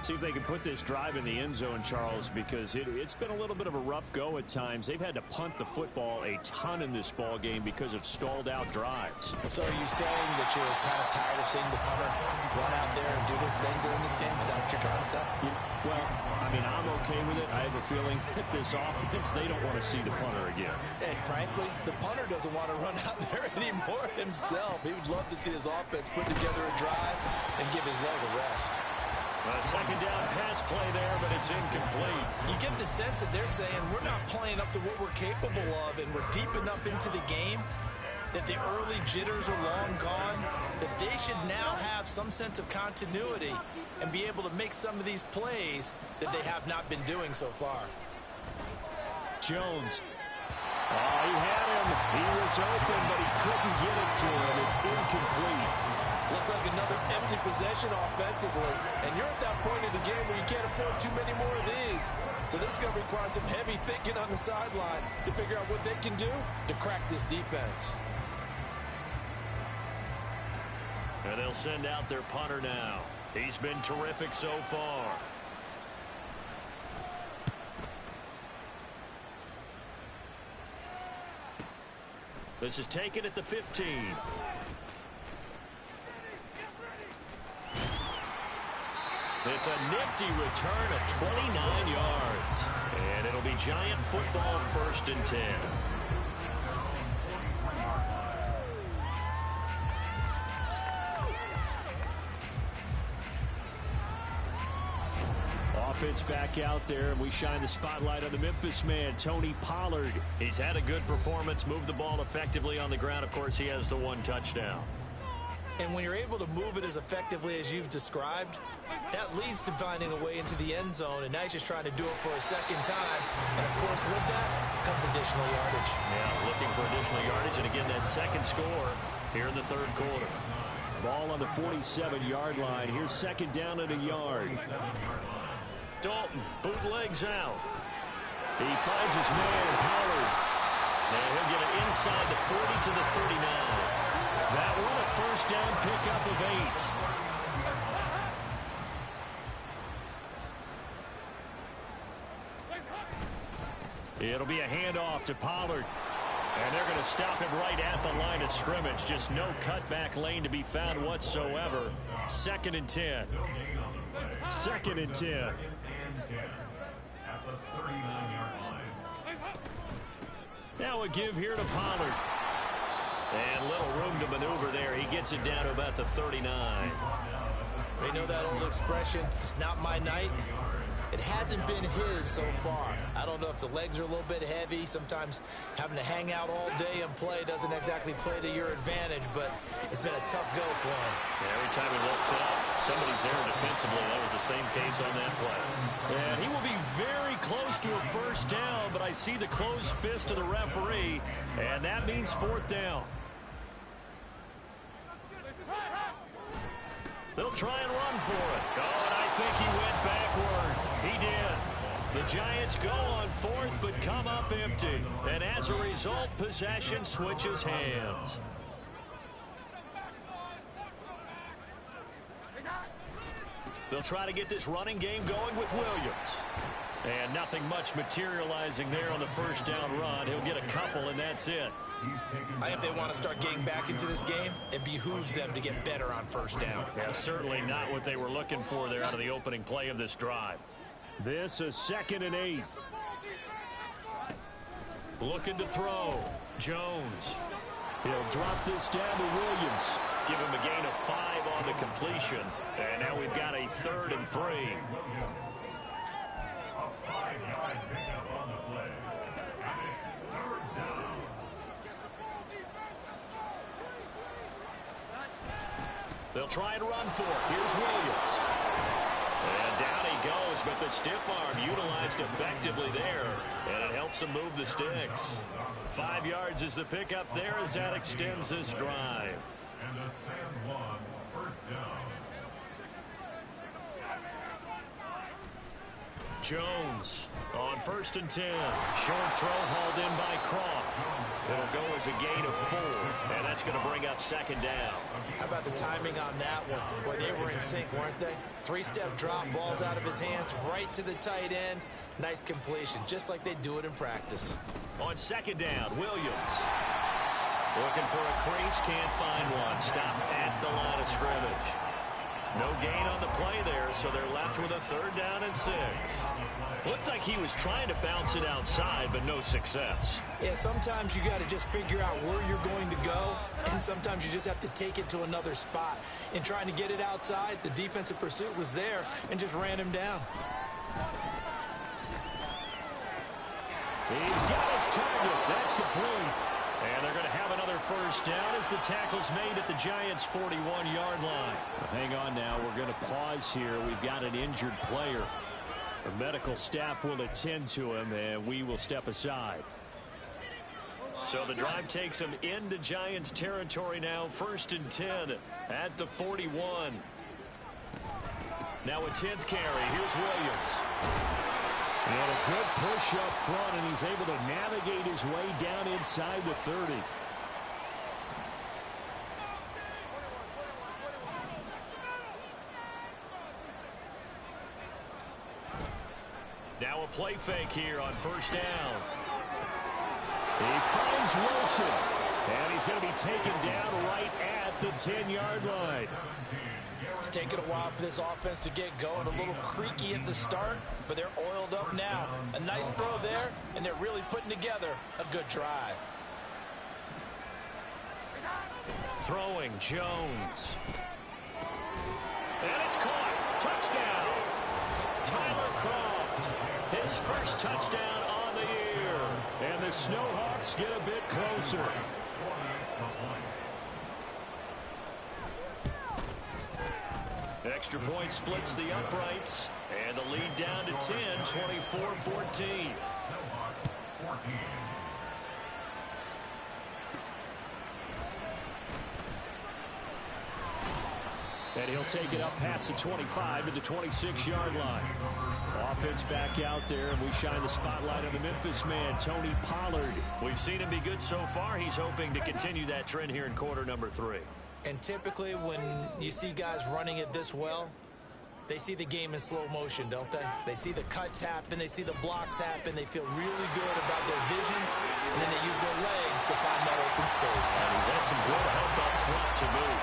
Speaker 4: See if they can put this drive in the end zone, Charles, because it's been a little bit of a rough go at times. They've had to punt the football a ton in this ball game because of stalled-out drives.
Speaker 6: So are you saying that you're kind of tired of seeing the punter run out there and do this thing during this game? Is that what you're trying to say?
Speaker 4: Yeah, well, I mean, I'm okay with it. I have a feeling that this offense, they don't want to see the punter again.
Speaker 6: And frankly, the punter doesn't want to run out there anymore himself. He would love to see his offense put together a drive and give his leg a rest.
Speaker 4: A 2nd down pass play there, but it's incomplete.
Speaker 6: You get the sense that they're saying we're not playing up to what we're capable of, and we're deep enough into the game that the early jitters are long gone, that they should now have some sense of continuity and be able to make some of these plays that they have not been doing so far.
Speaker 4: Jones. Oh, he had him. He was open, but he couldn't get it to him. It's incomplete.
Speaker 6: Looks like another empty possession offensively. And you're at that point in the game where you can't afford too many more of these. So this is going to require some heavy thinking on the sideline to figure out what they can do to crack this defense.
Speaker 4: And they'll send out their punter now. He's been terrific so far. This is taken at the 15. It's a nifty return of 29 yards. And it'll be Giant football 1st and 10. Offense back out there, and we shine the spotlight on the Memphis man, Tony Pollard. He's had a good performance, moved the ball effectively on the ground. Of course, he has the 1 touchdown.
Speaker 6: And when you're able to move it as effectively as you've described, that leads to finding a way into the end zone, and now he's just trying to do it for a 2nd time. And, of course, with that comes additional yardage.
Speaker 4: Yeah, looking for additional yardage, and again, that 2nd score here in the 3rd quarter. Ball on the 47-yard line. Here's 2nd down and a yard. Dalton bootlegs out. He finds his man, Pollard. And he'll get it inside the 40 to the 39. That one a 1st down pickup of 8. It'll be a handoff to Pollard. And they're going to stop him right at the line of scrimmage. Just no cutback lane to be found whatsoever. 2nd and 10. 2nd and 10.
Speaker 7: At the 39-yard line.
Speaker 4: Now a give here to Pollard. And little room to maneuver there. He gets it down to about the 39.
Speaker 6: They know that old expression, it's not my night. It hasn't been his so far. I don't know if the legs are a little bit heavy. Sometimes having to hang out all day and play doesn't exactly play to your advantage, but it's been a tough go for him.
Speaker 4: Yeah, every time he looks up, somebody's there defensively. That was the same case on that play. And he will be very close to a 1st down, but I see the closed fist of the referee, and that means 4th down. They'll try and run for it. Oh, and I think he went backward. He did. The Giants go on 4th, but come up empty. And as a result, possession switches hands. They'll try to get this running game going with Williams. And nothing much materializing there on the 1st down run. He'll get a couple, and that's it.
Speaker 6: I think if they want to start getting back into this game, it behooves them to get better on 1st down.
Speaker 4: Yeah, certainly not what they were looking for there out of the opening play of this drive. This is 2nd and 8. Looking to throw. Jones. He'll drop this down to Williams. Give him a gain of 5 on the completion. And now we've got a 3rd and 3.
Speaker 7: A 5-yard pickup on the play. And it's 3rd down.
Speaker 4: They'll try and run for it. Here's Williams. And down he goes, but the stiff arm utilized effectively there. And it helps him move the sticks. 5 yards is the pickup there as that extends this drive.
Speaker 7: And the San Juan first down.
Speaker 4: Jones on 1st and 10. Short throw hauled in by Croft. It'll go as a gain of 4, and that's going to bring up 2nd down.
Speaker 6: How about the timing on that one? Boy, they were in sync, weren't they? 3-step drop, balls out of his hands, right to the tight end. Nice completion, just like they do it in practice.
Speaker 4: On 2nd down, Williams. Looking for a crease, can't find one. Stopped at the line of scrimmage. No gain on the play there, so they're left with a 3rd down and 6. Looked like he was trying to bounce it outside, but no success.
Speaker 6: Yeah, sometimes you got to just figure out where you're going to go, and sometimes you just have to take it to another spot. In trying to get it outside, the defensive pursuit was there and just ran him down.
Speaker 4: He's got his target. That's complete. And they're going to have another 1st down as the tackle's made at the Giants' 41-yard line. Hang on now. We're going to pause here. We've got an injured player. The medical staff will attend to him, and we will step aside. So the drive takes him into Giants territory now. 1st and 10 at the 41. Now a 10th carry. Here's Williams. And a good push up front, and he's able to navigate his way down inside the 30. Now a play fake here on 1st down. He finds Wilson, and he's going to be taken down right at the 10-yard line.
Speaker 6: It's taken a while for this offense to get going. A little creaky at the start, but they're oiled up now. A nice throw there, and they're really putting together a good drive.
Speaker 4: Throwing Jones. And it's caught. Touchdown. Tyler Croft. His first touchdown on the year. And the Snowhawks get a bit closer. Extra point splits the uprights, and the lead down to 10, 24-14. And he'll take it up past the 25 to the 26-yard line. Offense back out there, and we shine the spotlight on the Memphis man, Tony Pollard. We've seen him be good so far. He's hoping to continue that trend here in quarter number 3.
Speaker 6: And typically when you see guys running it this well, they see the game in slow motion, don't they? They see the cuts happen, they see the blocks happen, they feel really good about their vision, and then they use their legs to find that open space.
Speaker 4: And he's had some good help up front to move.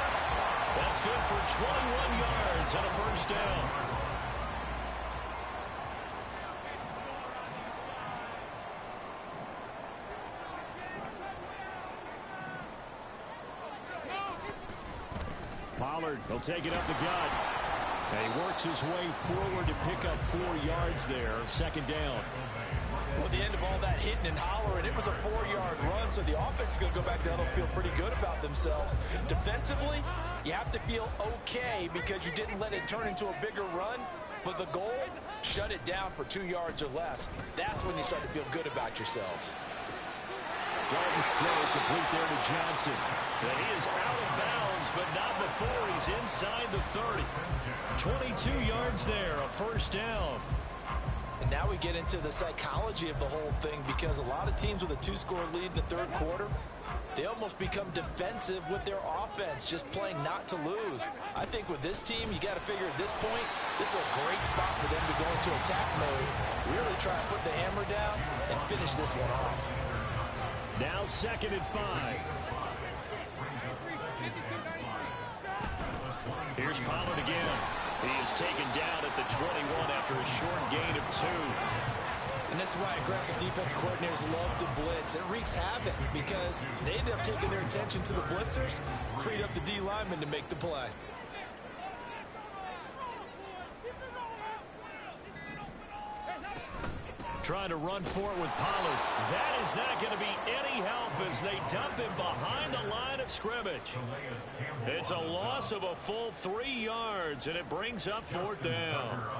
Speaker 4: That's good for 21 yards and a 1st down. Pollard will take it up the gut. And he works his way forward to pick up 4 yards there. 2nd down.
Speaker 6: Well, at the end of all that hitting and hollering, it was a 4-yard run, so the offense is going to go back down and feel pretty good about themselves. Defensively, you have to feel okay because you didn't let it turn into a bigger run, but the goal, shut it down for 2 yards or less. That's when you start to feel good about yourselves.
Speaker 4: Dalton's throw complete there to Johnson. And he is out of bounds, but not before he's inside the 30. 22 yards there, a 1st down.
Speaker 6: And now we get into the psychology of the whole thing because a lot of teams with a 2-score lead in the 3rd quarter, they almost become defensive with their offense, just playing not to lose. I think with this team, you got to figure at this point, this is a great spot for them to go into attack mode, really try and put the hammer down and finish this one off.
Speaker 4: Now 2nd and 5. Here's Pollard again. He is taken down at the 21 after a short gain of 2.
Speaker 6: And this is why aggressive defense coordinators love to blitz. It wreaks havoc because they end up taking their attention to the blitzers, freed up the D lineman to make the play.
Speaker 4: Trying to run for it with Pollard. That is not going to be any help as they dump him behind the line of scrimmage. It's a loss of a full 3 yards, and it brings up 4th down.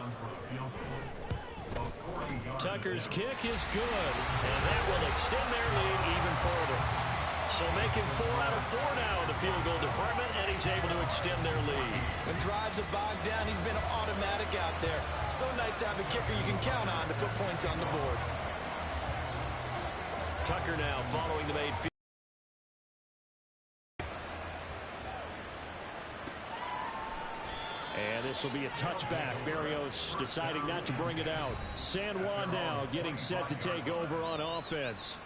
Speaker 4: Tucker's kick is good, and that will extend their lead even further. So making 4 out of 4 now in the field goal department, and he's able to extend their lead.
Speaker 6: When drives have bogged down, he's been automatic out there. So nice to have a kicker you can count on to put points on the board.
Speaker 4: Tucker now following the made field. And this will be a touchback. Barrios deciding not to bring it out. San Juan now getting set to take over on offense.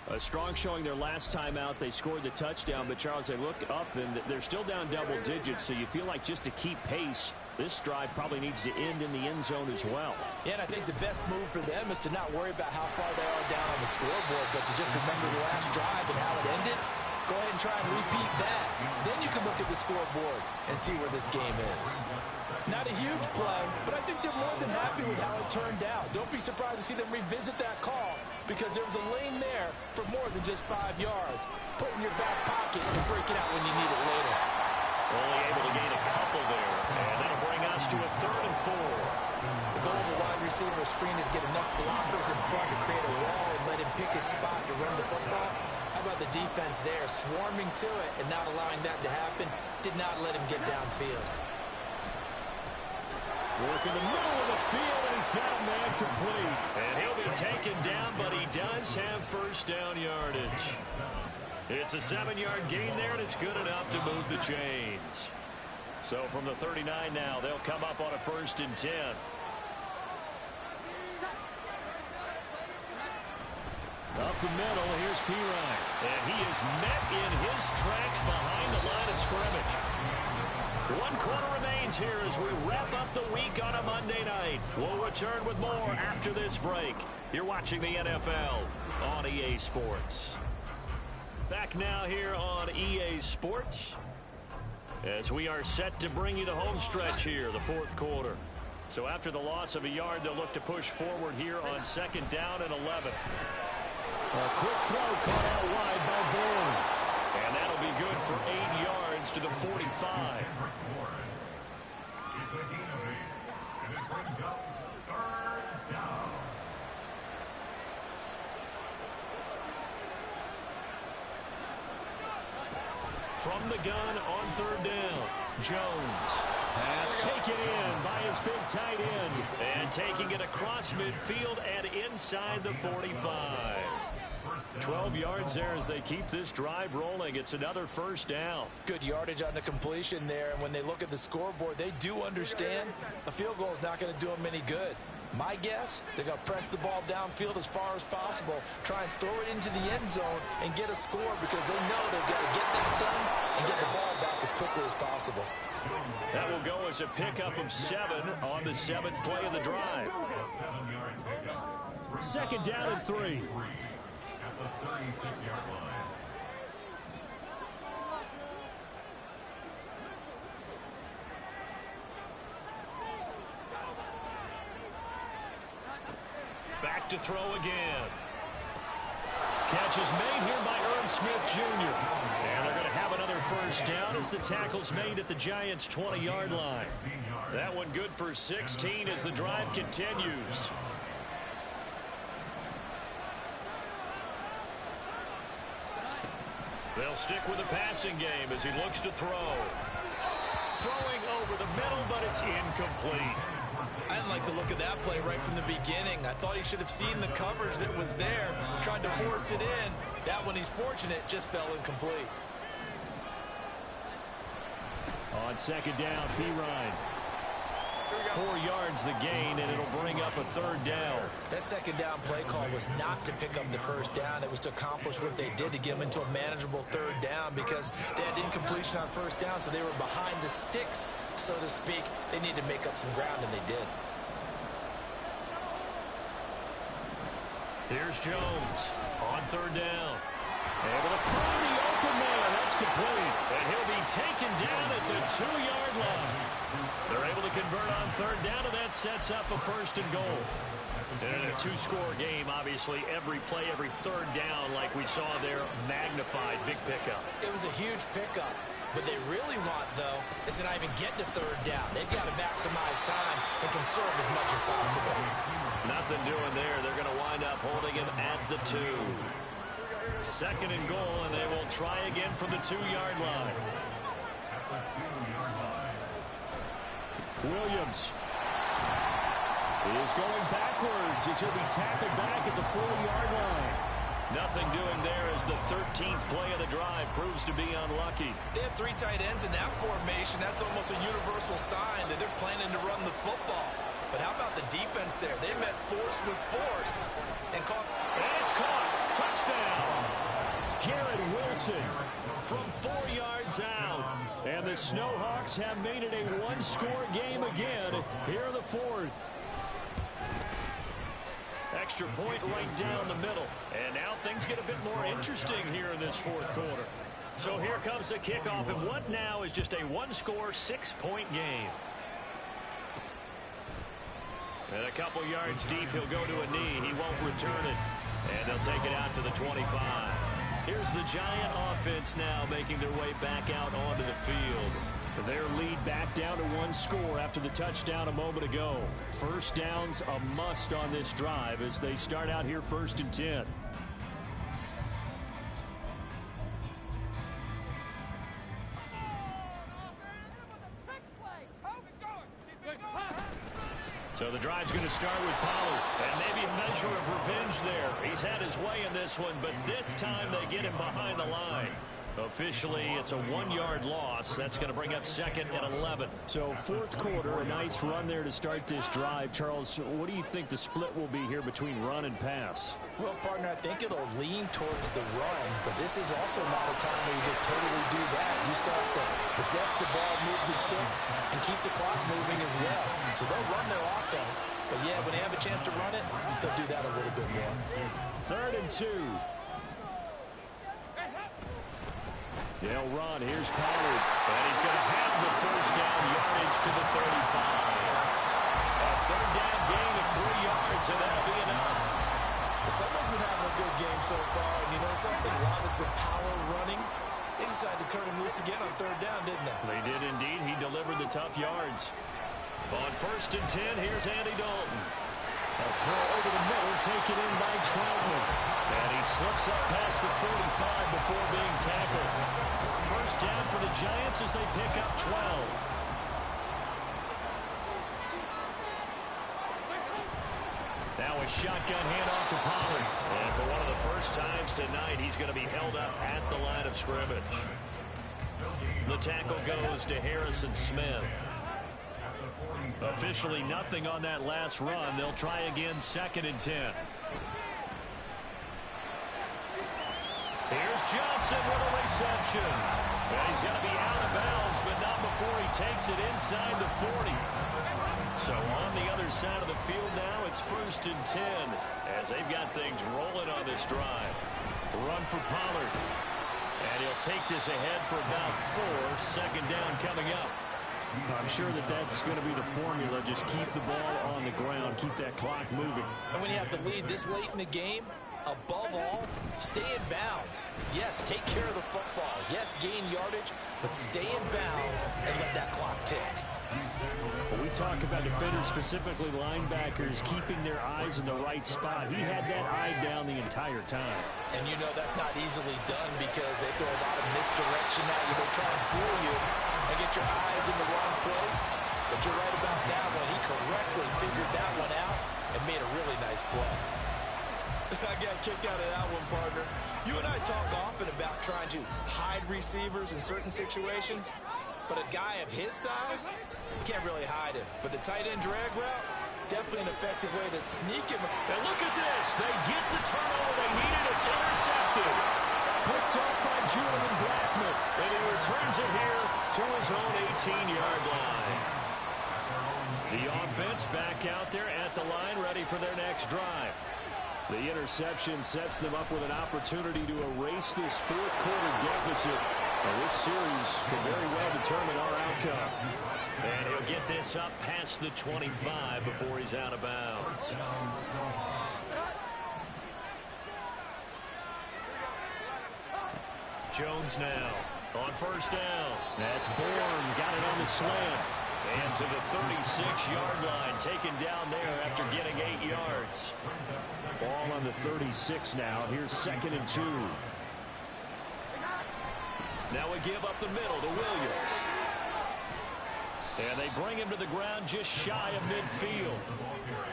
Speaker 4: A strong showing their last time out. They scored the touchdown, but Charles, they look up and they're still down double digits, so you feel like just to keep pace, this drive probably needs to end in the end zone as well.
Speaker 6: Yeah, and I think the best move for them is to not worry about how far they are down on the scoreboard, but to just remember the last drive and how it ended. Go ahead and try and repeat that. Then you can look at the scoreboard and see where this game is. Not a huge play, but I think they're more than happy with how it turned out. Don't be surprised to see them revisit that call because there was a lane there for more than just 5 yards. Put it in your back pocket and break it out when you need it later.
Speaker 4: Only able to gain a couple there, and that'll bring us to a 3rd and 4.
Speaker 6: The goal of a wide receiver screen is get enough blockers in front to create a wall and let him pick his spot to run the football. How about the defense there, swarming to it and not allowing that to happen? Did not let him get downfield.
Speaker 4: Work in the middle of the field, and he's got a man complete. And he'll be taken down, but he does have 1st down yardage. It's a 7-yard gain there, and it's good enough to move the chains. So from the 39 now, they'll come up on a 1st and 10. Up the middle, here's Pirine. And he is met in his tracks behind the line of scrimmage. 1 quarter remains here as we wrap up the week on a Monday night. We'll return with more after this break. You're watching the NFL on EA Sports. Back now here on EA Sports as we are set to bring you the home stretch here, the 4th quarter. So after the loss of a yard, they'll look to push forward here on 2nd down and 11. A quick throw caught out wide by Bourne. And that'll be good for 8 yards to the 45.
Speaker 7: It's a gain of 8, and it brings up 3rd down.
Speaker 4: From the gun on 3rd down, Jones. Pass taken in by his big tight end. And taking it across midfield and inside the 45. 12 yards there as they keep this drive rolling. It's another 1st down.
Speaker 6: Good yardage on the completion there, and when they look at the scoreboard, they do understand a field goal is not going to do them any good. My guess, they're going to press the ball downfield as far as possible, try and throw it into the end zone and get a score because they know they've got to get that done and get the ball back as quickly as possible.
Speaker 4: That will go as a pickup of 7 on the 7th play of the drive.
Speaker 7: 7-yard pickup.
Speaker 4: 2nd down and 3.
Speaker 7: At the 36-yard line.
Speaker 4: Back to throw again. Catch is made here by Irv Smith Jr. And they're going to have another 1st down as the tackle's made at the Giants' 20-yard line. That one good for 16 as the drive continues. They'll stick with the passing game as he looks to throw. Throwing over the middle, but it's incomplete.
Speaker 6: I didn't like the look of that play right from the beginning. I thought he should have seen the coverage that was there, tried to force it in. That one, he's fortunate, just fell incomplete.
Speaker 4: On 2nd down, Pirine. 4 yards the gain, and it'll bring up a 3rd down.
Speaker 6: That 2nd down play call was not to pick up the 1st down. It was to accomplish what they did to get them into a manageable 3rd down because they had incompletion on 1st down, so they were behind the sticks, so to speak. They needed to make up some ground, and they did.
Speaker 4: Here's Jones on third down. Able to find the open man. That's complete. And he'll be taken down at the 2-yard line. They're able to convert on third down, and that sets up a 1st and goal. And in a 2-score game, obviously, every play, every third down, like we saw there, magnified. Big pickup.
Speaker 6: It was a huge pickup. What they really want, though, is to not even get to third down. They've got to maximize time and conserve as much as possible.
Speaker 4: Nothing doing there. They're going to wind up holding him at the 2. 2nd and goal, and they will try again from the 2-yard line. Williams is going backwards as he'll be tackled back at the 40-yard line. Nothing doing there as the 13th play of the drive proves to be unlucky.
Speaker 6: They have 3 tight ends in that formation. That's almost a universal sign that they're planning to run the football. But how about the defense there? They met force with force and caught.
Speaker 4: And it's caught. Touchdown. Garrett Wilson from 4 yards out. And the Snowhawks have made it a 1-score game again here in the 4th. Extra point right down the middle. And now things get a bit more interesting here in this 4th quarter. So here comes the kickoff, and what now is just a 1-score, 6-point game. And a couple yards deep, he'll go to a knee. He won't return it. And they'll take it out to the 25. Here's the Giant offense now making their way back out onto the field. Their lead back down to 1 score after the touchdown a moment ago. First down's a must on this drive as they start out here 1st and 10. So the drive's going to start with Pollard, and maybe a measure of revenge there. He's had his way in this one, but this time they get him behind the line. Officially, it's a 1-yard loss. That's going to bring up 2nd and 11. So 4th quarter, a nice run there to start this drive. Charles, what do you think the split will be here between run and pass?
Speaker 6: Well, partner, I think it'll lean towards the run, but this is also not a time where you just totally do that. You still have to possess the ball, move the sticks, and keep the clock moving as well. So they'll run their offense, but yeah, when they have a chance to run it, they'll do that a little bit more.
Speaker 4: 3rd and 2. They'll run. Here's Pollard. And he's going to have the 1st down yardage to the 35. A 3rd down gain of 3 yards, and that'll be enough.
Speaker 6: Someone's been having a good game so far, and you know something? A lot has been power running. They decided to turn him loose again on 3rd down, didn't they?
Speaker 4: They did indeed. He delivered the tough yards. On 1st and 10, here's Andy Dalton. A throw over the middle, taken in by Troutman. And he slips up past the 45 before being tackled. 1st down for the Giants as they pick up 12. Now a shotgun handoff to Pollard. And for one of the first times tonight, he's going to be held up at the line of scrimmage. The tackle goes to Harrison Smith. Officially nothing on that last run. They'll try again 2nd and 10. Here's Johnson with a reception. And he's going to be out of bounds, but not before he takes it inside the 40. So on the other side of the field now, it's 1st and 10 as they've got things rolling on this drive. Run for Pollard. And he'll take this ahead for about 4. 2nd down coming up. I'm sure that that's going to be the formula. Just keep the ball on the ground. Keep that clock moving.
Speaker 6: And when you have the lead this late in the game, above all, stay in bounds. Yes, take care of the football. Yes, gain yardage, but stay in bounds and let that clock tick.
Speaker 4: When we talk about defenders, specifically linebackers, keeping their eyes in the right spot, he had that eye down the entire time.
Speaker 6: And you know that's not easily done because they throw a lot of misdirection at you. They try and fool you and get your eyes in the wrong place. But you're right about that one. He correctly figured that one out and made a really nice play. I got a kick out of that one, partner. You and I talk often about trying to hide receivers in certain situations, but a guy of his size can't really hide him. But the tight end drag route, definitely an effective way to sneak him.
Speaker 4: And look at this. They get the turnover they needed. It's intercepted. Picked up by Julian Blackman. And he returns it here to his own 18-yard line. The offense back out there at the line, ready for their next drive. The interception sets them up with an opportunity to erase this fourth quarter deficit. And this series could very well determine our outcome. And he'll get this up past the 25 before he's out of bounds. Jones now on first down. That's Bourne, got it on the slant. And to the 36-yard line, taken down there after getting 8 yards. Ball on the 36 now. Here's 2nd and 2. Now we give up the middle to Williams. And they bring him to the ground just shy of midfield.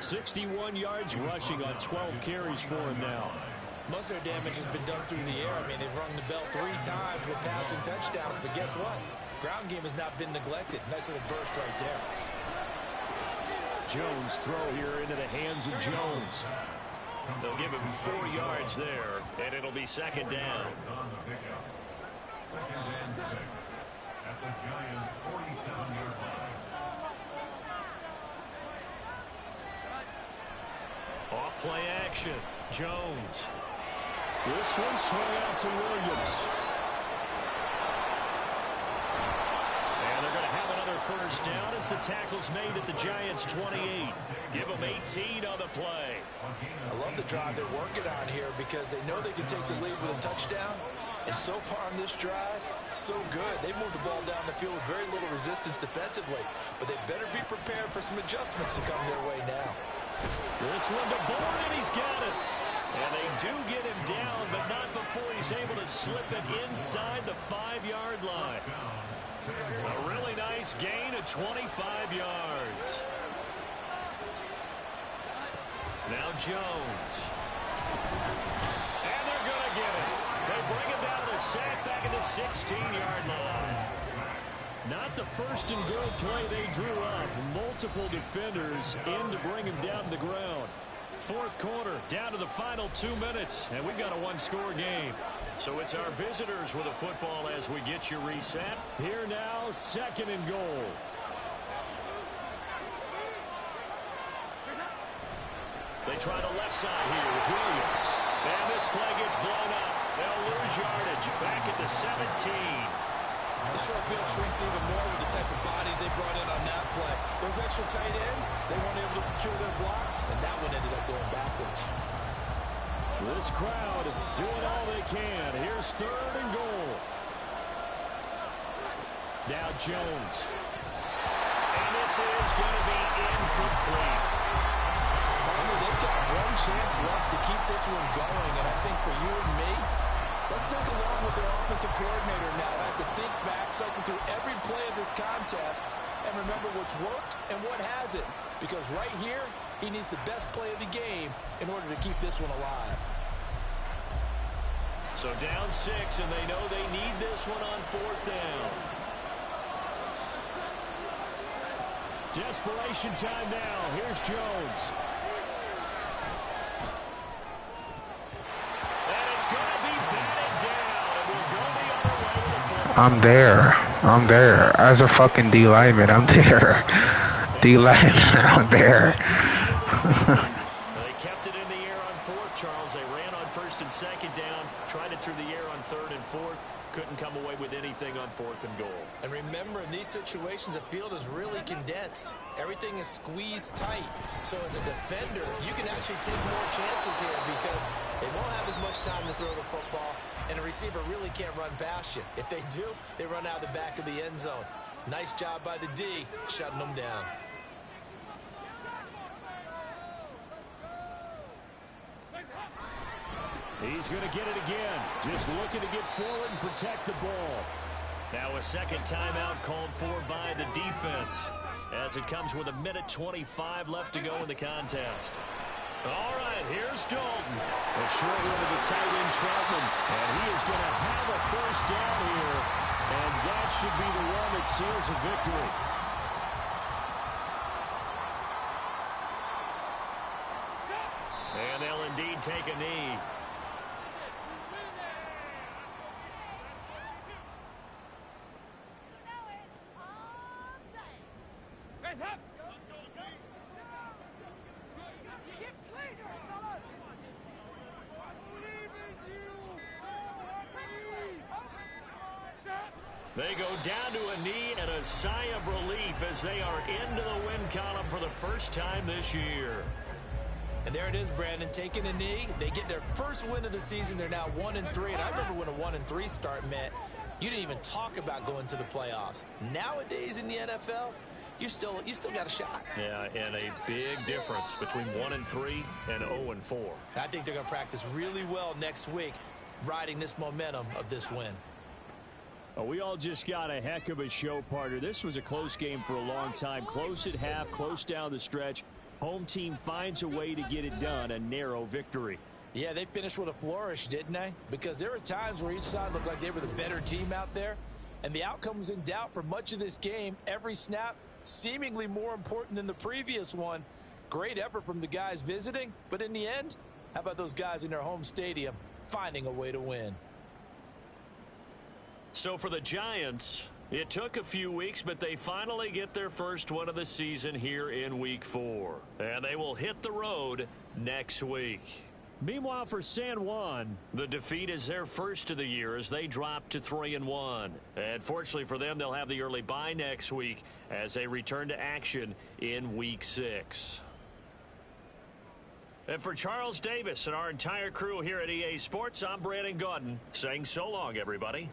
Speaker 4: 61 yards rushing on 12 carries for him now.
Speaker 6: Most of their damage has been done through the air. I mean, they've rung the bell 3 times with passing touchdowns. But guess what? Ground game has not been neglected. Nice little burst right there.
Speaker 4: Jones throw here into the hands of Jones. They'll give him 4 yards there, and it'll be 2nd down.
Speaker 7: 2nd and 6 at the Giants' 47-yard line.
Speaker 4: Off play action. Jones. This one swung out to Williams. And they're going to have another first down as the tackle's made at the Giants' 28. Give them 18 on the play.
Speaker 6: I love the drive they're working on here because they know they can take the lead with a touchdown. And so far on this drive, so good. They moved the ball down the field with very little resistance defensively. But they better be prepared for some adjustments to come their way now.
Speaker 4: This one to Bourne, and he's got it. And they do get him down, but not before he's able to slip it inside the 5-yard line. A really nice gain of 25 yards. Now Jones. And they're going to get it. They bring him down to the sack back at the 16-yard line. Not the first and goal play they drew up. Multiple defenders in to bring him down to the ground. Fourth quarter, down to the final 2 minutes, and we've got a one-score game. So it's our visitors with a football as we get you reset. Here now, 2nd and goal. They try the left side here with Williams. And this play gets blown up. They'll lose yardage back at the 17.
Speaker 6: The short field shrinks even more with the type of bodies they brought in on that play. Those extra tight ends, they weren't able to secure their blocks, and that one ended up going backwards.
Speaker 4: This crowd doing all they can. Here's 3rd and goal. Now Jones. And this is going to be incomplete.
Speaker 6: They've got one chance left to keep this one going, and I think for you and me, let's think along with their offensive coordinator now as to think back, cycle through every play of this contest, and remember what's worked and what hasn't. Because right here, he needs the best play of the game in order to keep this one alive.
Speaker 4: So down 6, and they know they need this one on 4th down. Desperation time now. Here's Jones. And it's going to be batted down, and we'll go the other way with the football.
Speaker 5: I'm there. As a fucking D lineman, I'm there. D lineman, I'm there.
Speaker 4: They kept it in the air on 4th, Charles. They ran on 1st and 2nd down, tried it through the air on 3rd and 4th. Couldn't come away with anything on 4th and goal.
Speaker 6: And remember, in these situations, the field is really condensed. Everything is squeezed tight. So as a defender, you can actually take more chances here because they won't have as much time to throw the football, and a receiver really can't run past you. If they do, they run out the back of the end zone. Nice job by the D, shutting them down.
Speaker 4: He's going to get it again. Just looking to get forward and protect the ball. Now a second timeout called for by the defense as it comes with 1:25 left to go in the contest. All right, here's Dalton. A short one to the tight end, Troutman. And he is going to have a first down here. And that should be the one that seals a victory. And they'll indeed take a knee. They go down to a knee and a sigh of relief as they are into the win column for the first time this year.
Speaker 6: And there it is, Brandon, taking a knee. They get their first win of the season. They're now 1-3. And I remember when a 1-3 start meant you didn't even talk about going to the playoffs. Nowadays in the NFL, you still got a shot.
Speaker 4: Yeah, and a big difference between 1-3 and 0-4.
Speaker 6: I think they're going to practice really well next week, riding this momentum of this win.
Speaker 4: Well, we all just got a heck of a show, partner. This was a close game for a long time. Close at half, close down the stretch. Home team finds a way to get it done, a narrow victory.
Speaker 6: Yeah, they finished with a flourish, didn't they? Because there were times where each side looked like they were the better team out there, and the outcome was in doubt for much of this game. Every snap seemingly more important than the previous one. Great effort from the guys visiting, but in the end, how about those guys in their home stadium finding a way to win?
Speaker 4: So for the Giants, it took a few weeks, but they finally get their first win of the season here in Week 4. And they will hit the road next week. Meanwhile, for San Juan, the defeat is their first of the year as they drop to 3-1. And fortunately for them, they'll have the early bye next week as they return to action in Week 6. And for Charles Davis and our entire crew here at EA Sports, I'm Brandon Gaudin saying so long, everybody.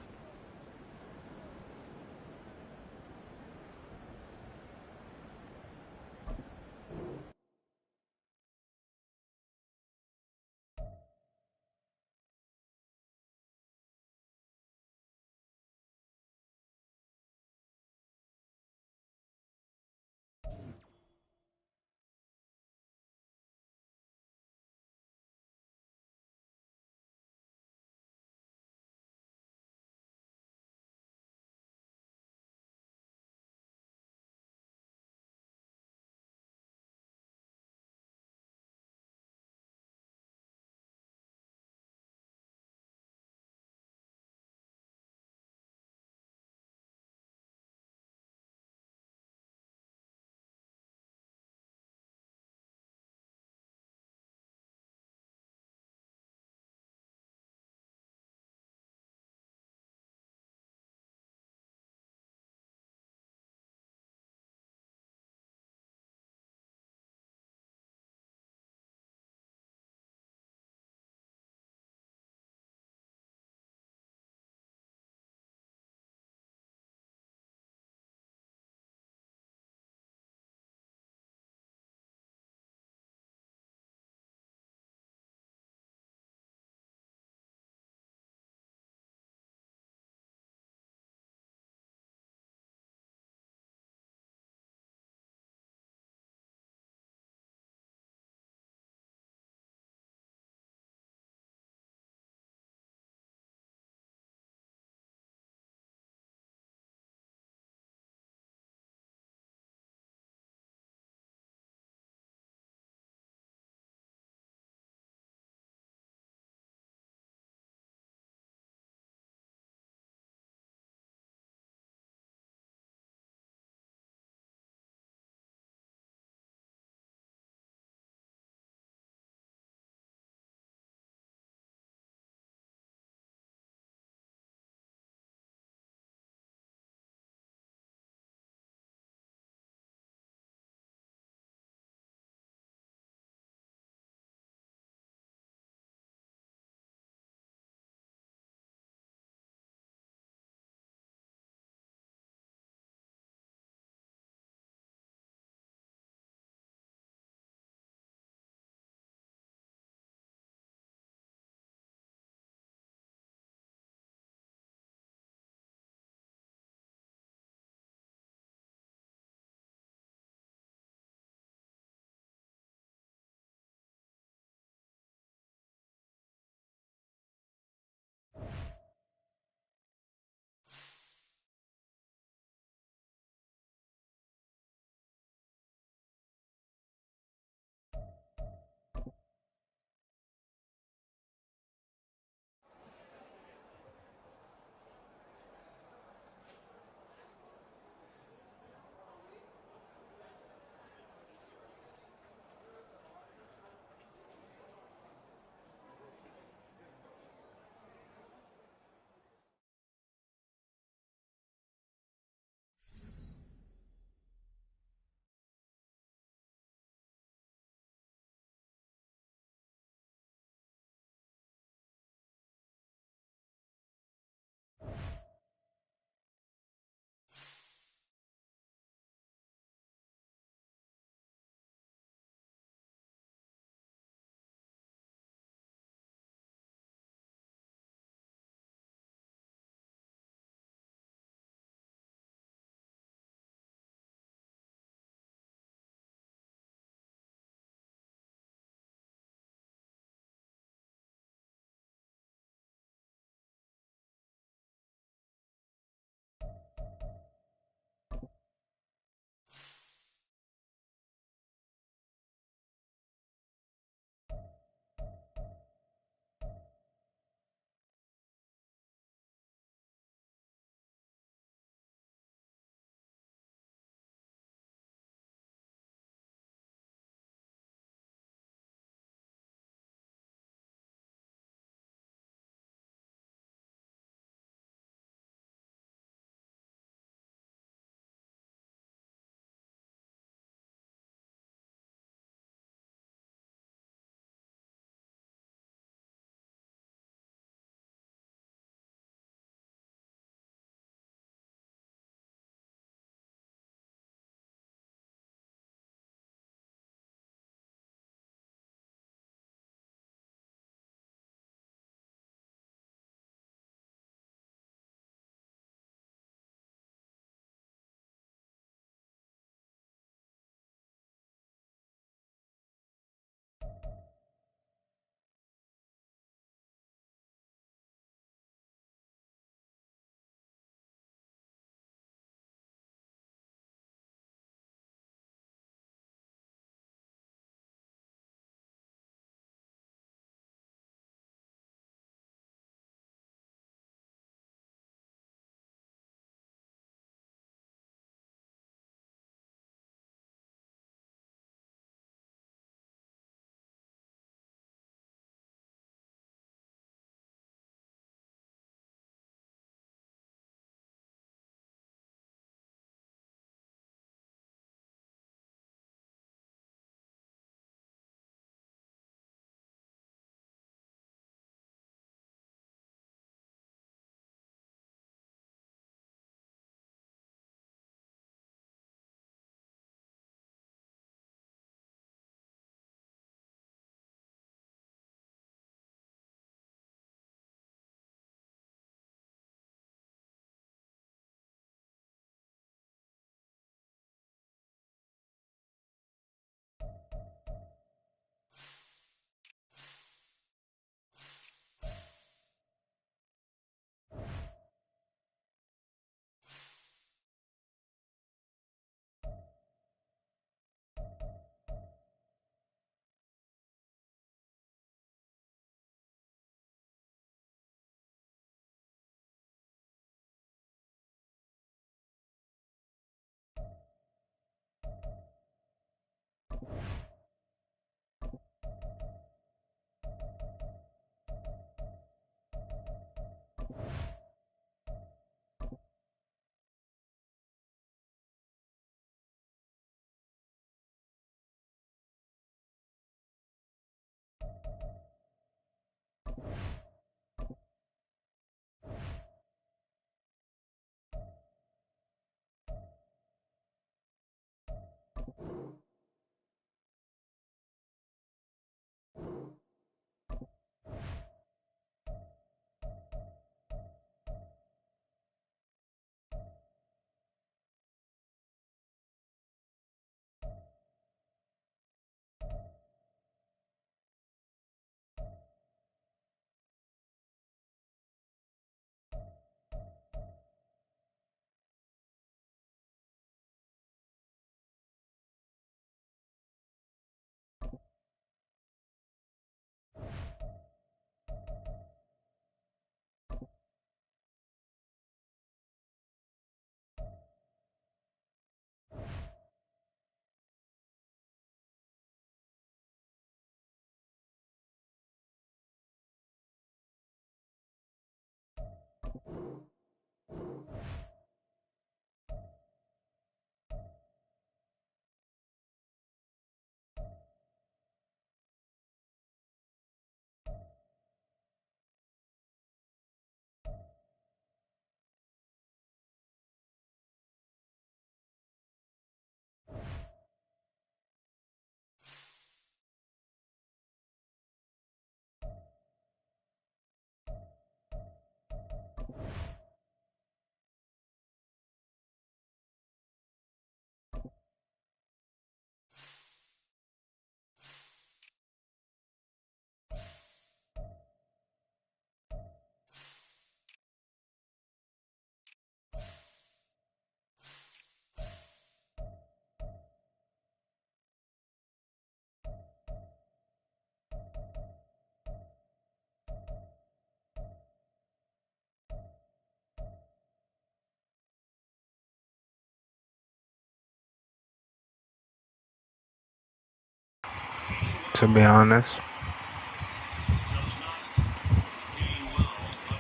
Speaker 5: To be honest,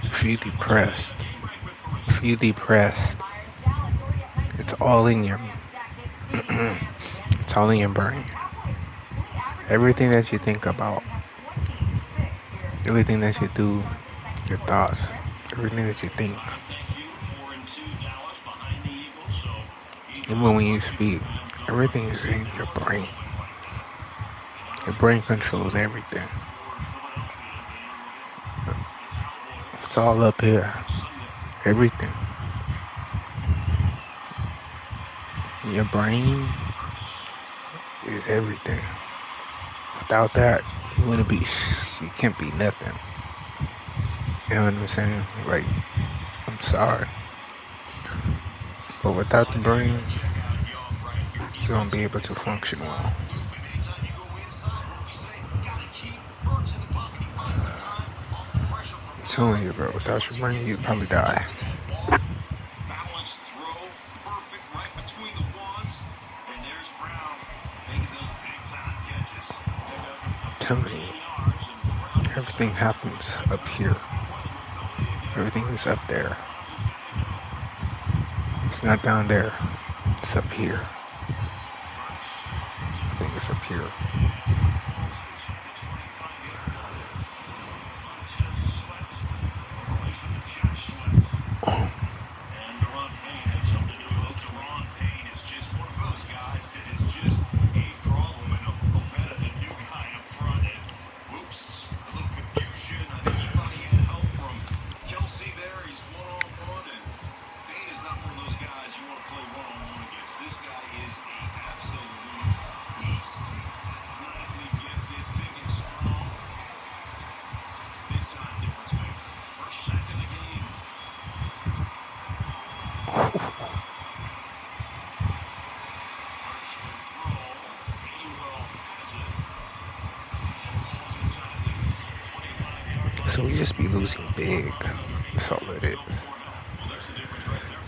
Speaker 5: if you depressed, it's all in your, it's all in your brain. Everything that you think about, everything that you do, your thoughts, everything that you think. Even when you speak, everything is in your brain. Your brain controls everything. It's all up here. Everything. Your brain is everything. Without that, you can't be nothing. You know what I'm saying? Like, I'm sorry. But without the brain, you won't be able to function well. I'm telling you, bro, without your brain, you'd probably die.
Speaker 2: Balanced throw, perfect right between the ones. And there's Brown making those big time catches.
Speaker 5: I'm telling you, everything happens up here. Everything is up there. It's not down there. It's up here. Everything is up here.
Speaker 2: And Deron Payne has something to do with it. Deron Payne is just one of those guys that is just a problem and a better than new guy up front. And whoops, a little confusion. I think he thought he had help from Kelsey there. He's one-on-one, and Payne is not one of those guys you want to play one-on-one against. This guy is a absolute beast. Athletically gifted, big and strong. Big-time difference maker. First sack of the game.
Speaker 5: So we just be losing big. That's all it is.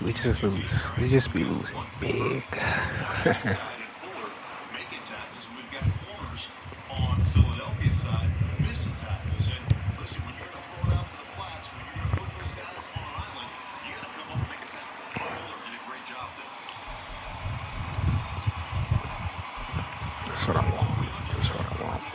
Speaker 5: We just lose. We just be losing big.
Speaker 2: Making tackles, and we've got corners on Philadelphia side missing tackles. And listen, when you're going to throw it out to the flats, when you're going to put those guys on an island, you got to come up and make a tackle. Fuller did a great job there.
Speaker 5: That's what I want. That's what I want.